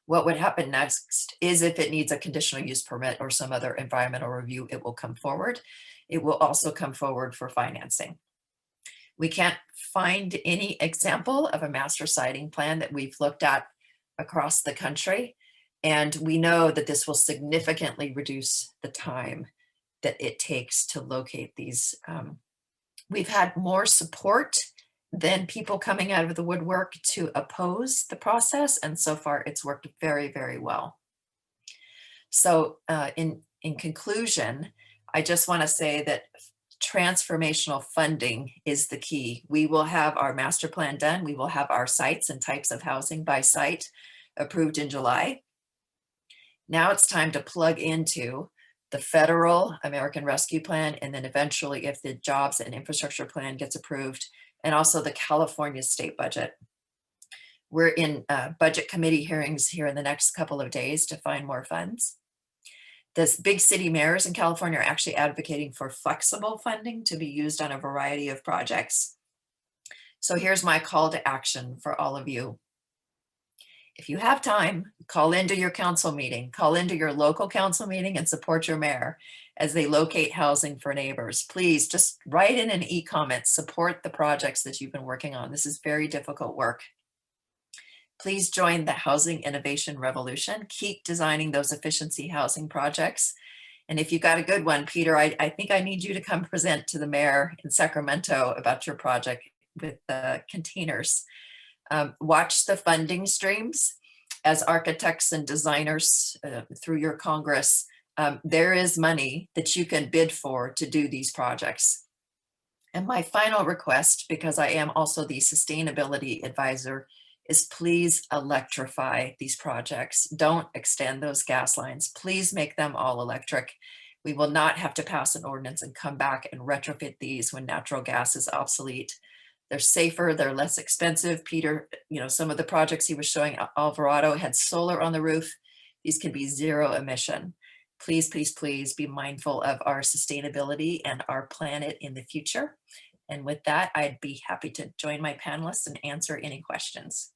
What would happen next is if it needs a conditional use permit or some other environmental review, it will come forward. It will also come forward for financing. We can't find any example of a master siting plan that we've looked at across the country. And we know that this will significantly reduce the time that it takes to locate these. We've had more support than people coming out of the woodwork to oppose the process. And so far it's worked very, very well. So in conclusion, I just want to say that transformational funding is the key. We will have our master plan done. We will have our sites and types of housing by site approved in July. Now it's time to plug into the federal American Rescue Plan, and then eventually, if the jobs and infrastructure plan gets approved, and also the California state budget. We're in budget committee hearings here in the next couple of days to find more funds. The big city mayors in California are actually advocating for flexible funding to be used on a variety of projects. So here's my call to action for all of you. If you have time, call into your council meeting, call into your local council meeting and support your mayor as they locate housing for neighbors. Please just write in an e-comment, support the projects that you've been working on. This is very difficult work. Please join the housing innovation revolution. Keep designing those efficiency housing projects. And if you got a good one, Peter, I think I need you to come present to the mayor in Sacramento about your project with the containers. Watch the funding streams. As architects and designers through your Congress, there is money that you can bid for to do these projects. And my final request, because I am also the sustainability advisor, is please electrify these projects. Don't extend those gas lines. Please make them all electric. We will not have to pass an ordinance and come back and retrofit these when natural gas is obsolete. They're safer, they're less expensive. Peter, some of the projects he was showing, Alvarado, had solar on the roof. These can be zero emission. Please, please, please be mindful of our sustainability and our planet in the future. And with that, I'd be happy to join my panelists and answer any questions.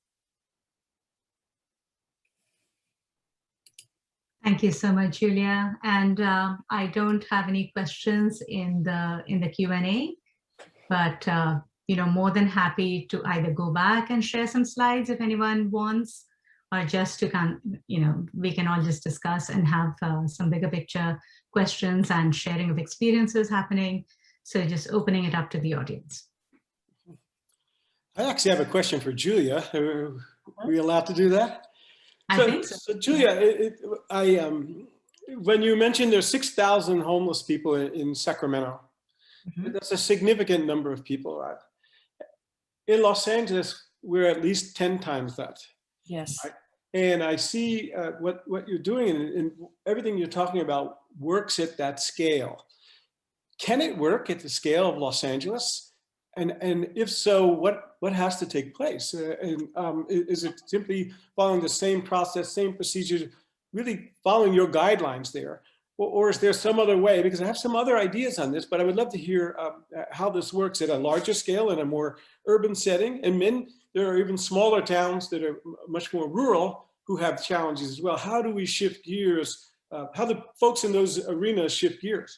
Thank you so much, Julia. And I don't have any questions in the Q&A, but more than happy to either go back and share some slides if anyone wants, or just to we can all just discuss and have some bigger picture questions and sharing of experiences happening. So just opening it up to the audience. I actually have a question for Julia. Are we allowed to do that? I think so. So Julia, when you mentioned there's 6,000 homeless people in Sacramento, that's a significant number of people. In Los Angeles, we're at least 10 times that. Yes. Right? And I see what you're doing, and everything you're talking about works at that scale. Can it work at the scale of Los Angeles? And if so, what has to take place? Is it simply following the same process, same procedures, really following your guidelines there? Or is there some other way? Because I have some other ideas on this, but I would love to hear how this works at a larger scale in a more urban setting. And then there are even smaller towns that are much more rural who have challenges as well. How do we shift gears? How do folks in those arenas shift gears?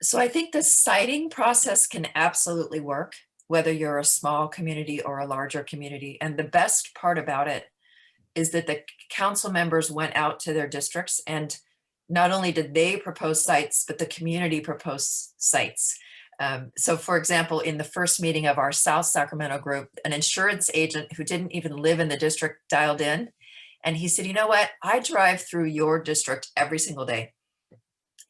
So I think the siting process can absolutely work, whether you're a small community or a larger community. And the best part about it is that the council members went out to their districts, and not only did they propose sites, but the community proposed sites. So for example, in the first meeting of our South Sacramento group, an insurance agent who didn't even live in the district dialed in, and he said, you know what, I drive through your district every single day.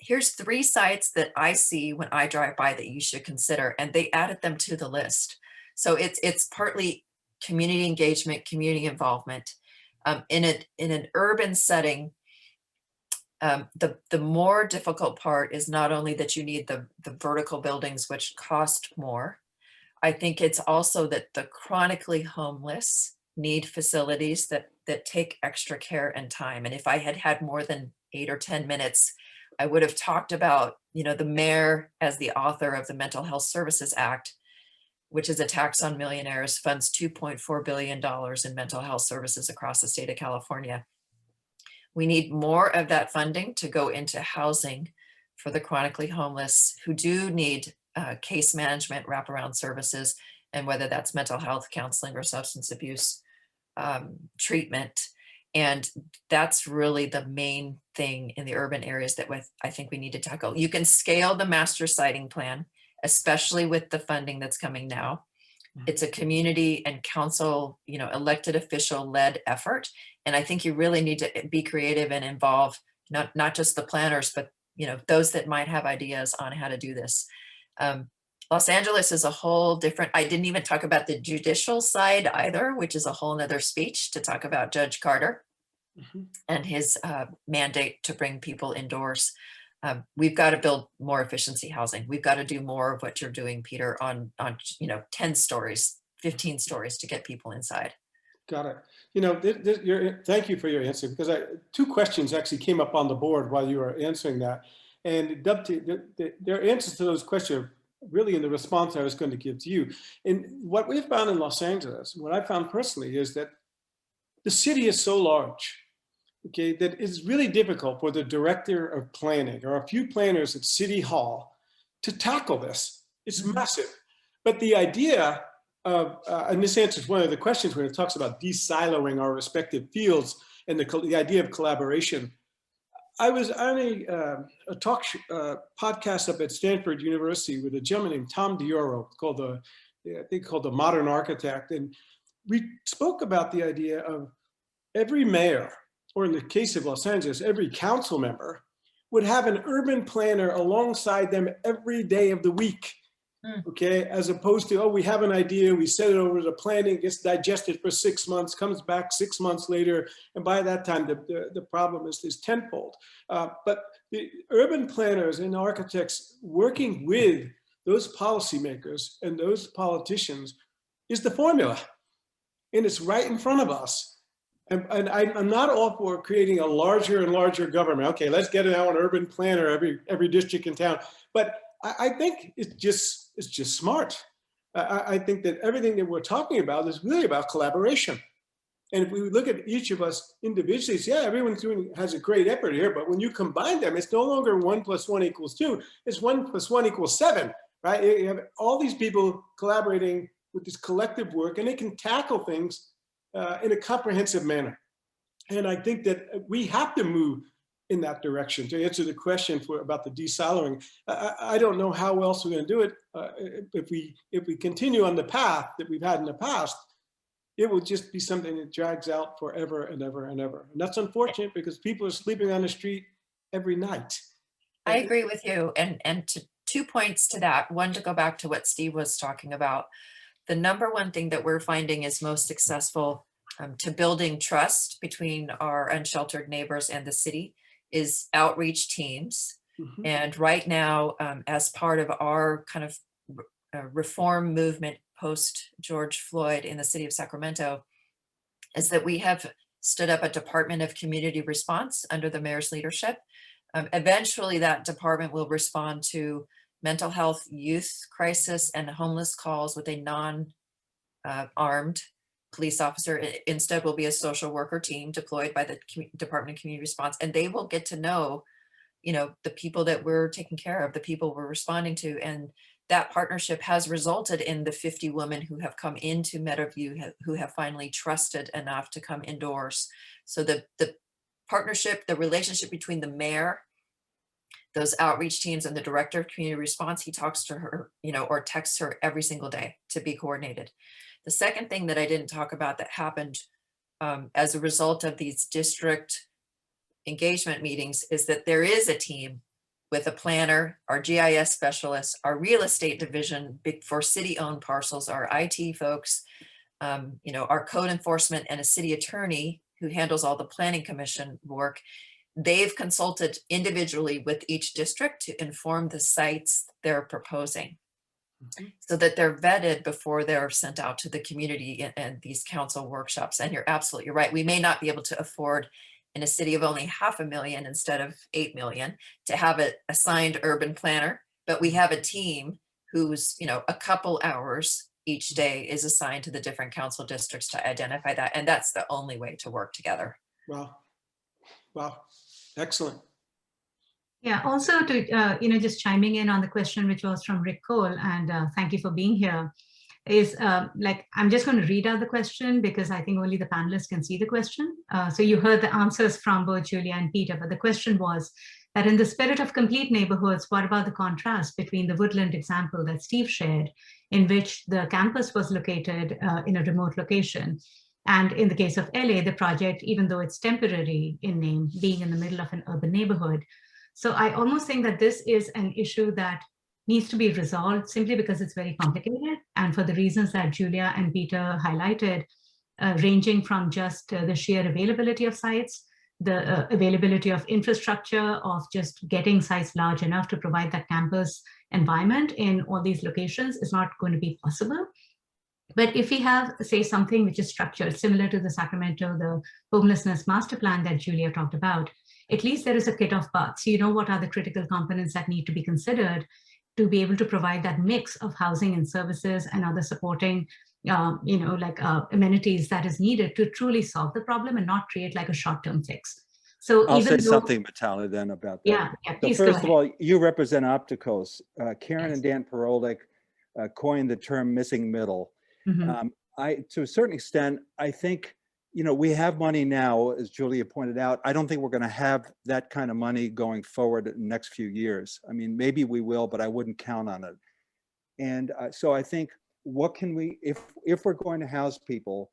Here's 3 sites that I see when I drive by that you should consider. And they added them to the list. So it's partly community engagement, community involvement. In an urban setting, the more difficult part is not only that you need the vertical buildings, which cost more. I think it's also that the chronically homeless need facilities that take extra care and time. And if I had had more than 8 or 10 minutes, I would have talked about, the mayor as the author of the Mental Health Services Act, which is a tax on millionaires, funds $2.4 billion in mental health services across the state of California. We need more of that funding to go into housing for the chronically homeless who do need case management, wraparound services, and whether that's mental health counseling or substance abuse treatment. And that's really the main thing in the urban areas that I think we need to tackle. You can scale the master siting plan, especially with the funding that's coming now. It's a community and council, elected official led effort. And I think you really need to be creative and involve not just the planners, but those that might have ideas on how to do this. Los Angeles is a whole different, I didn't even talk about the judicial side either, which is a whole nother speech to talk about Judge Carter and his mandate to bring people indoors. We've got to build more efficiency housing. We've got to do more of what you're doing, Peter, on 10 stories, 15 stories to get people inside. Got it. Thank you for your answer, because 2 questions actually came up on the board while you were answering that. And their answers to those questions are really in the response I was going to give to you. And what we've found in Los Angeles, what I found personally, is that the city is so large, okay, that it's really difficult for the director of planning or a few planners at City Hall to tackle this. It's massive. But the idea of, and this answers one of the questions when it talks about de-siloing our respective fields and the idea of collaboration. I was on a talk podcast up at Stanford University with a gentleman named Tom Dioro called the Modern Architect. And we spoke about the idea of every mayor, or in the case of Los Angeles, every council member would have an urban planner alongside them every day of the week. Okay, as opposed to, we have an idea, we send it over to planning, it gets digested for 6 months, comes back 6 months later, and by that time the problem is tenfold. But the urban planners and architects working with those policymakers and those politicians is the formula, and it's right in front of us. And I'm not all for creating a larger and larger government. Okay, let's get now an urban planner every district in town, but I think it's just smart. I think that everything that we're talking about is really about collaboration. And if we look at each of us individually, yeah, everyone's has a great effort here, but when you combine them, it's no longer 1 + 1 = 2, it's 1 + 1 = 7, right? You have all these people collaborating with this collective work, and they can tackle things in a comprehensive manner. And I think that we have to move in that direction. To answer the question about the de-siloing, I don't know how else we're going to do it. If we continue on the path that we've had in the past, it will just be something that drags out forever and ever and ever. And that's unfortunate because people are sleeping on the street every night. I agree with you. And 2 points to that. One, to go back to what Steve was talking about. The number one thing that we're finding is most successful to building trust between our unsheltered neighbors and the city is outreach teams. And right now, as part of our kind of reform movement post George Floyd in the city of Sacramento, is that we have stood up a Department of Community Response under the mayor's leadership. Eventually, that department will respond to mental health, youth crisis, and homeless calls with a non-armed police officer. Instead will be a social worker team deployed by the Department of Community Response, and they will get to know the people that we're taking care of, the people we're responding to. And that partnership has resulted in the 50 women who have come into Meadowview who have finally trusted enough to come indoors. So the partnership, the relationship between the mayor, those outreach teams, and the director of community response, he talks to her, or texts her every single day to be coordinated. The second thing that I didn't talk about that happened as a result of these district engagement meetings is that there is a team with a planner, our GIS specialists, our real estate division for city-owned parcels, our IT folks, our code enforcement, and a city attorney who handles all the planning commission work. They've consulted individually with each district to inform the sites they're proposing, so that they're vetted before they're sent out to the community and these council workshops. And you're absolutely right. We may not be able to afford, in a city of only 500,000 instead of 8 million, to have an assigned urban planner, but we have a team who's, a couple hours each day is assigned to the different council districts to identify that. And that's the only way to work together. Wow. Excellent. Yeah, also to, just chiming in on the question, which was from Rick Cole, and thank you for being here, is I'm just going to read out the question because I think only the panelists can see the question. So you heard the answers from both Julia and Peter, but the question was that in the spirit of complete neighborhoods, what about the contrast between the Woodland example that Steve shared, in which the campus was located in a remote location, and in the case of LA, the project, even though it's temporary in name, being in the middle of an urban neighborhood. So I almost think that this is an issue that needs to be resolved simply because it's very complicated. And for the reasons that Julia and Peter highlighted, ranging from just the sheer availability of sites, the availability of infrastructure, of just getting sites large enough to provide that campus environment in all these locations is not going to be possible. But if we have, say, something which is structured, similar to the Sacramento, the homelessness master plan that Julia talked about, at least there is a kit of parts. You know what are the critical components that need to be considered to be able to provide that mix of housing and services and other supporting, amenities that is needed to truly solve the problem and not create like a short-term fix. So I'll say something, Vitali, then about that. Yeah, So first of all, you represent Opticos. Karen and Dan Perolik coined the term missing middle. To a certain extent, I think, we have money now, as Julia pointed out. I don't think we're going to have that kind of money going forward in the next few years. I mean, maybe we will, but I wouldn't count on it. And so I think, what can we, if we're going to house people,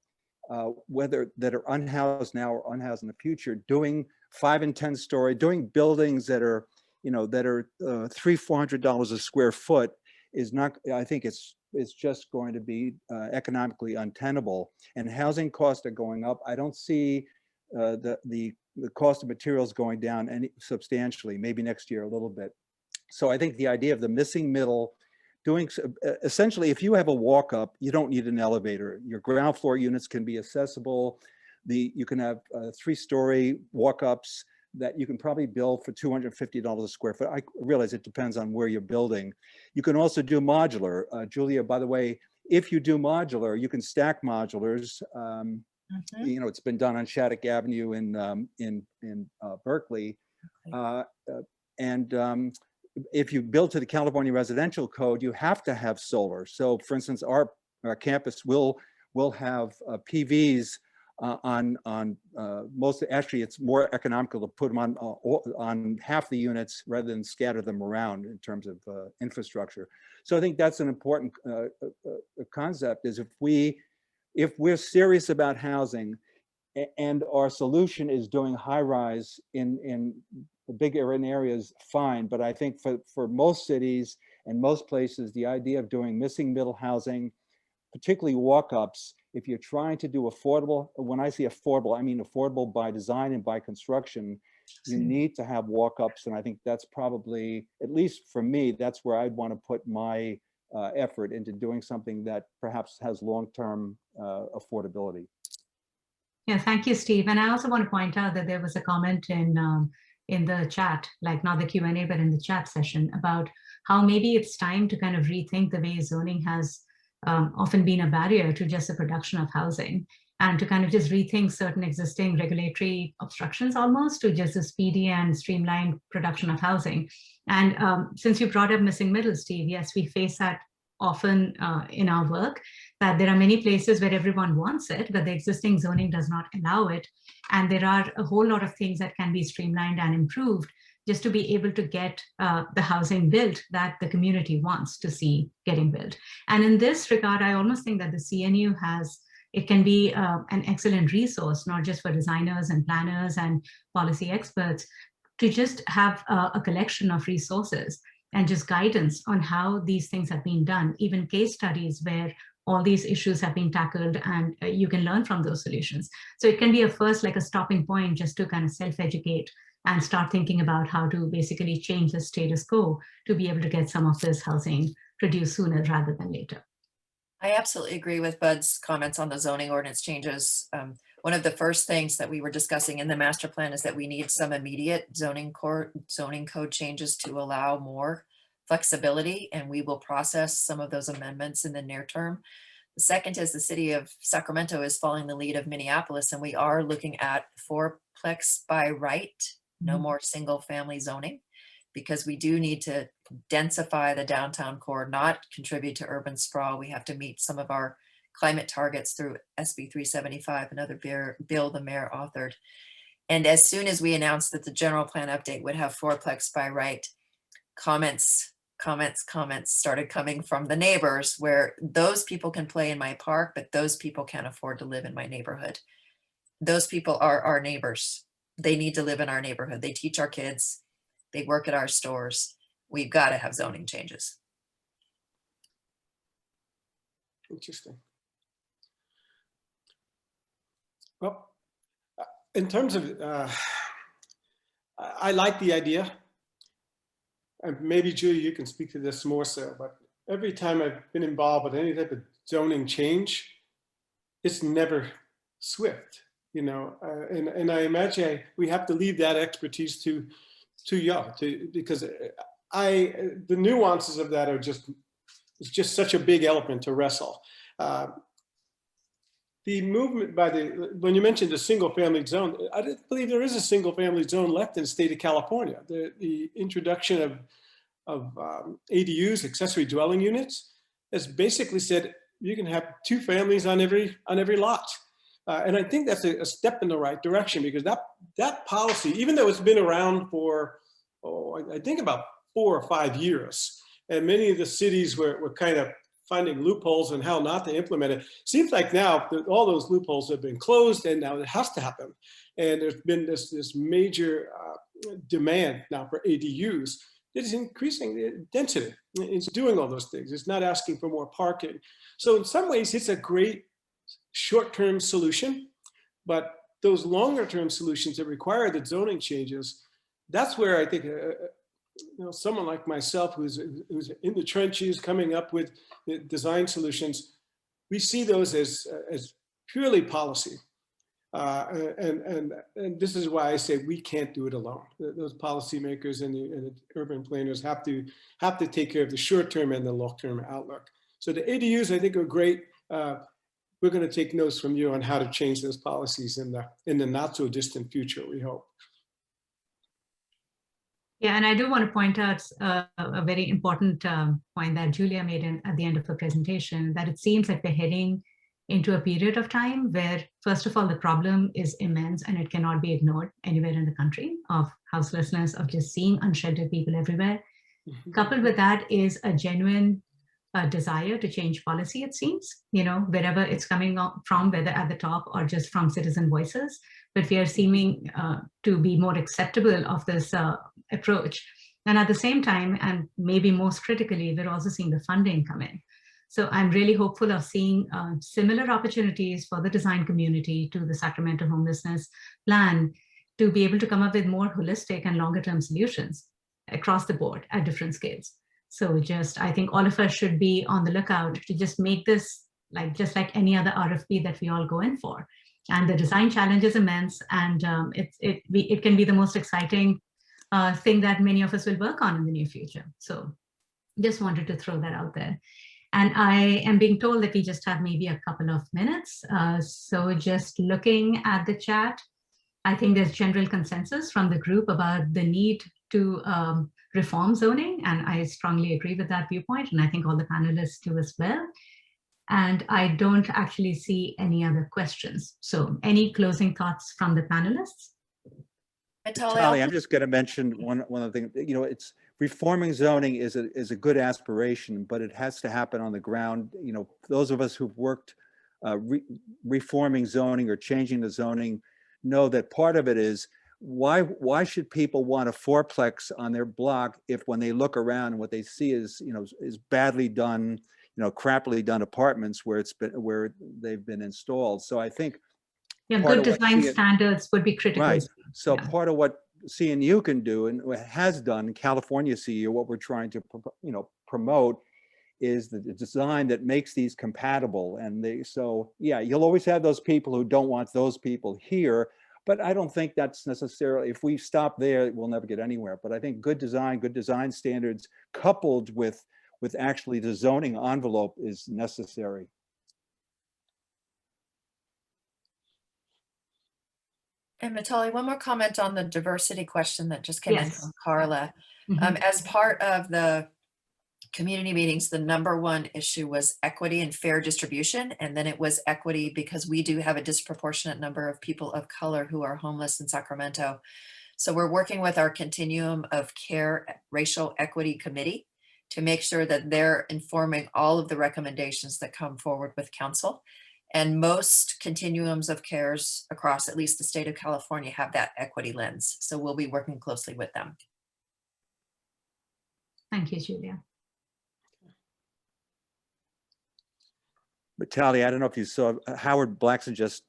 whether that are unhoused now or unhoused in the future, doing 5 and 10 story, doing buildings that are, $300-400 a square foot is not, I think it's just going to be economically untenable, and housing costs are going up. I don't see the cost of materials going down any substantially, maybe next year a little bit. So I think the idea of the missing middle, doing essentially, if you have a walk up, you don't need an elevator. Your ground floor units can be accessible. You can have 3-story walk ups that you can probably build for $250 a square foot. I realize it depends on where you're building. You can also do modular. Julia, by the way, if you do modular, you can stack modulars. It's been done on Shattuck Avenue in Berkeley. If you build to the California residential code, you have to have solar. So for instance, our campus will have PVs on most. Actually, it's more economical to put them on half the units rather than scatter them around in terms of infrastructure. So I think that's an important concept, is if we're serious about housing, and our solution is doing high rise in the big urban areas, fine. But I think for most cities and most places, the idea of doing missing middle housing, particularly walk-ups, if you're trying to do affordable, when I say affordable, I mean affordable by design and by construction, you need to have walk-ups. And I think that's probably, at least for me, that's where I'd want to put my effort into doing something that perhaps has long-term affordability. Yeah, thank you, Steve. And I also want to point out that there was a comment in the chat, like not the Q&A, but in the chat session, about how maybe it's time to kind of rethink the way zoning has often been a barrier to just the production of housing. and to kind of just rethink certain existing regulatory obstructions almost to just a speedy and streamlined production of housing. And since you brought up missing middle, Steve, yes, we face that often in our work, that there are many places where everyone wants it, but the existing zoning does not allow it. And there are a whole lot of things that can be streamlined and improved just to be able to get the housing built that the community wants to see getting built. And in this regard, I almost think that the CNU it can be an excellent resource, not just for designers and planners and policy experts, to just have a collection of resources and just guidance on how these things have been done, even case studies where all these issues have been tackled, and you can learn from those solutions. So it can be like a stopping point just to kind of self-educate and start thinking about how to basically change the status quo to be able to get some of this housing produced sooner rather than later. I absolutely agree with Bud's comments on the zoning ordinance changes. One of the first things that we were discussing in the master plan is that we need some immediate zoning code changes to allow more flexibility, and we will process some of those amendments in the near term. The second is the city of Sacramento is following the lead of Minneapolis, and we are looking at fourplex by right, no more single family zoning, because we do need to densify the downtown core, not contribute to urban sprawl. We have to meet some of our climate targets through SB 375, another bill the mayor authored. And as soon as we announced that the general plan update would have fourplex by right, comments started coming from the neighbors, where those people can play in my park, but those people can't afford to live in my neighborhood. Those people are our neighbors. They need to live in our neighborhood. They teach our kids. They work at our stores. We've got to have zoning changes. Interesting. Well, in terms of, I like the idea. And maybe Julie, you can speak to this more so, but every time I've been involved with any type of zoning change, it's never swift, you know, and I imagine we have to leave that expertise to y'all, because the nuances of that are it's just such a big element to wrestle. The movement when you mentioned the single family zone, I didn't believe there is a single family zone left in the state of California. The introduction of ADUs, accessory dwelling units, has basically said you can have 2 families on every lot. And I think that's a step in the right direction, because that policy, even though it's been around for, I think about 4 or 5 years, and many of the cities were kind of finding loopholes and how not to implement it. Seems like now that all those loopholes have been closed, and now it has to happen. And there's been this major demand now for ADUs. It is increasing the density. It's doing all those things. It's not asking for more parking. So in some ways, it's a great short-term solution, but those longer-term solutions that require the zoning changes, that's where I think someone like myself who's in the trenches coming up with design solutions, we see those as purely policy. And this is why I say we can't do it alone. Those policymakers and the urban planners have to take care of the short-term and the long-term outlook. So the ADUs, I think, are great. We're going to take notes from you on how to change those policies in the not so distant future, we hope. Yeah, and I do want to point out a very important point that Julia made at the end of her presentation, that it seems like we're heading into a period of time where, first of all, the problem is immense and it cannot be ignored anywhere in the country, of houselessness, of just seeing unsheltered people everywhere. Mm-hmm. Coupled with that is a genuine desire to change policy, it seems, wherever it's coming from, whether at the top or just from citizen voices. But we are seeming to be more acceptable of this approach. And at the same time, and maybe most critically, we're also seeing the funding come in. So I'm really hopeful of seeing similar opportunities for the design community to the Sacramento homelessness plan to be able to come up with more holistic and longer term solutions across the board at different scales. So I think all of us should be on the lookout to just make this just like any other RFP that we all go in for. And the design challenge is immense, and it can be the most exciting thing that many of us will work on in the near future. So just wanted to throw that out there. And I am being told that we just have maybe a couple of minutes. So just looking at the chat, I think there's general consensus from the group about the need to reform zoning. And I strongly agree with that viewpoint. And I think all the panelists do as well. And I don't actually see any other questions. So any closing thoughts from the panelists? Tali, I'm just going to mention one other thing. You know, it's reforming zoning is a good aspiration, but it has to happen on the ground. You know, those of us who've worked reforming zoning or changing the zoning know that part of it is why should people want a fourplex on their block if when they look around and what they see is, you know, is badly done, you know, crappily done apartments where they've been installed. So I think good design standards would be critical. Right. So part of what CNU can do and has done, California CU, what we're trying to promote is the design that makes these compatible. And so yeah, you'll always have those people who don't want those people here, but I don't think that's necessarily, if we stop there, we'll never get anywhere. But I think good design standards coupled with actually the zoning envelope is necessary. And Mitali, one more comment on the diversity question that just came in from Carla. As part of the community meetings, the #1 issue was equity and fair distribution. And then it was equity because we do have a disproportionate number of people of color who are homeless in Sacramento. So we're working with our Continuum of Care Racial Equity Committee to make sure that they're informing all of the recommendations that come forward with council. And most continuums of cares across at least the state of California have that equity lens. So we'll be working closely with them. Thank you, Julia. But Tali, I don't know if you saw, Howard Blackson just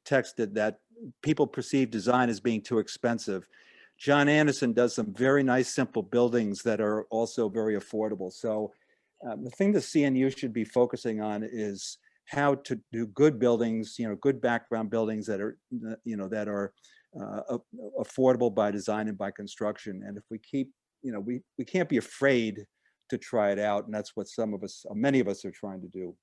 texted that people perceive design as being too expensive. John Anderson does some very nice, simple buildings that are also very affordable. So the thing the CNU should be focusing on is how to do good buildings, you know, good background buildings that are, you know, that are affordable by design and by construction. And if we keep, you know, we can't be afraid to try it out. And that's what many of us are trying to do.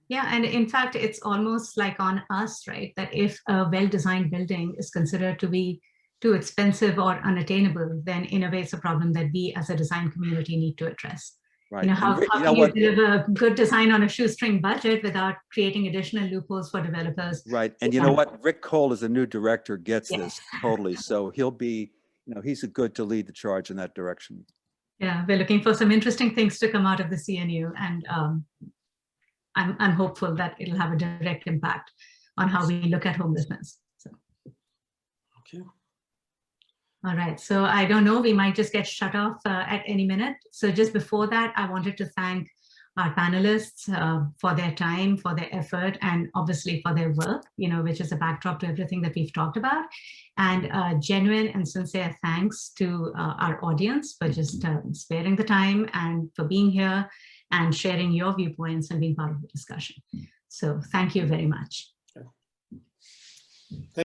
Yeah, and in fact, it's almost like on us, right? That if a well-designed building is considered to be too expensive or unattainable, then in a way it's a problem that we as a design community need to address. Right. You know, how can you deliver good design on a shoestring budget without creating additional loopholes for developers? Right. And you know what? Rick Cole as a new director gets this totally. So he'll be, you know, he's good to lead the charge in that direction. Yeah, we're looking for some interesting things to come out of the CNU. And I'm hopeful that it'll have a direct impact on how we look at homelessness. So. Okay. All right, so I don't know, we might just get shut off at any minute. So just before that, I wanted to thank our panelists for their time, for their effort, and obviously for their work, you know, which is a backdrop to everything that we've talked about. And genuine and sincere thanks to our audience for just sparing the time and for being here and sharing your viewpoints and being part of the discussion. So thank you very much.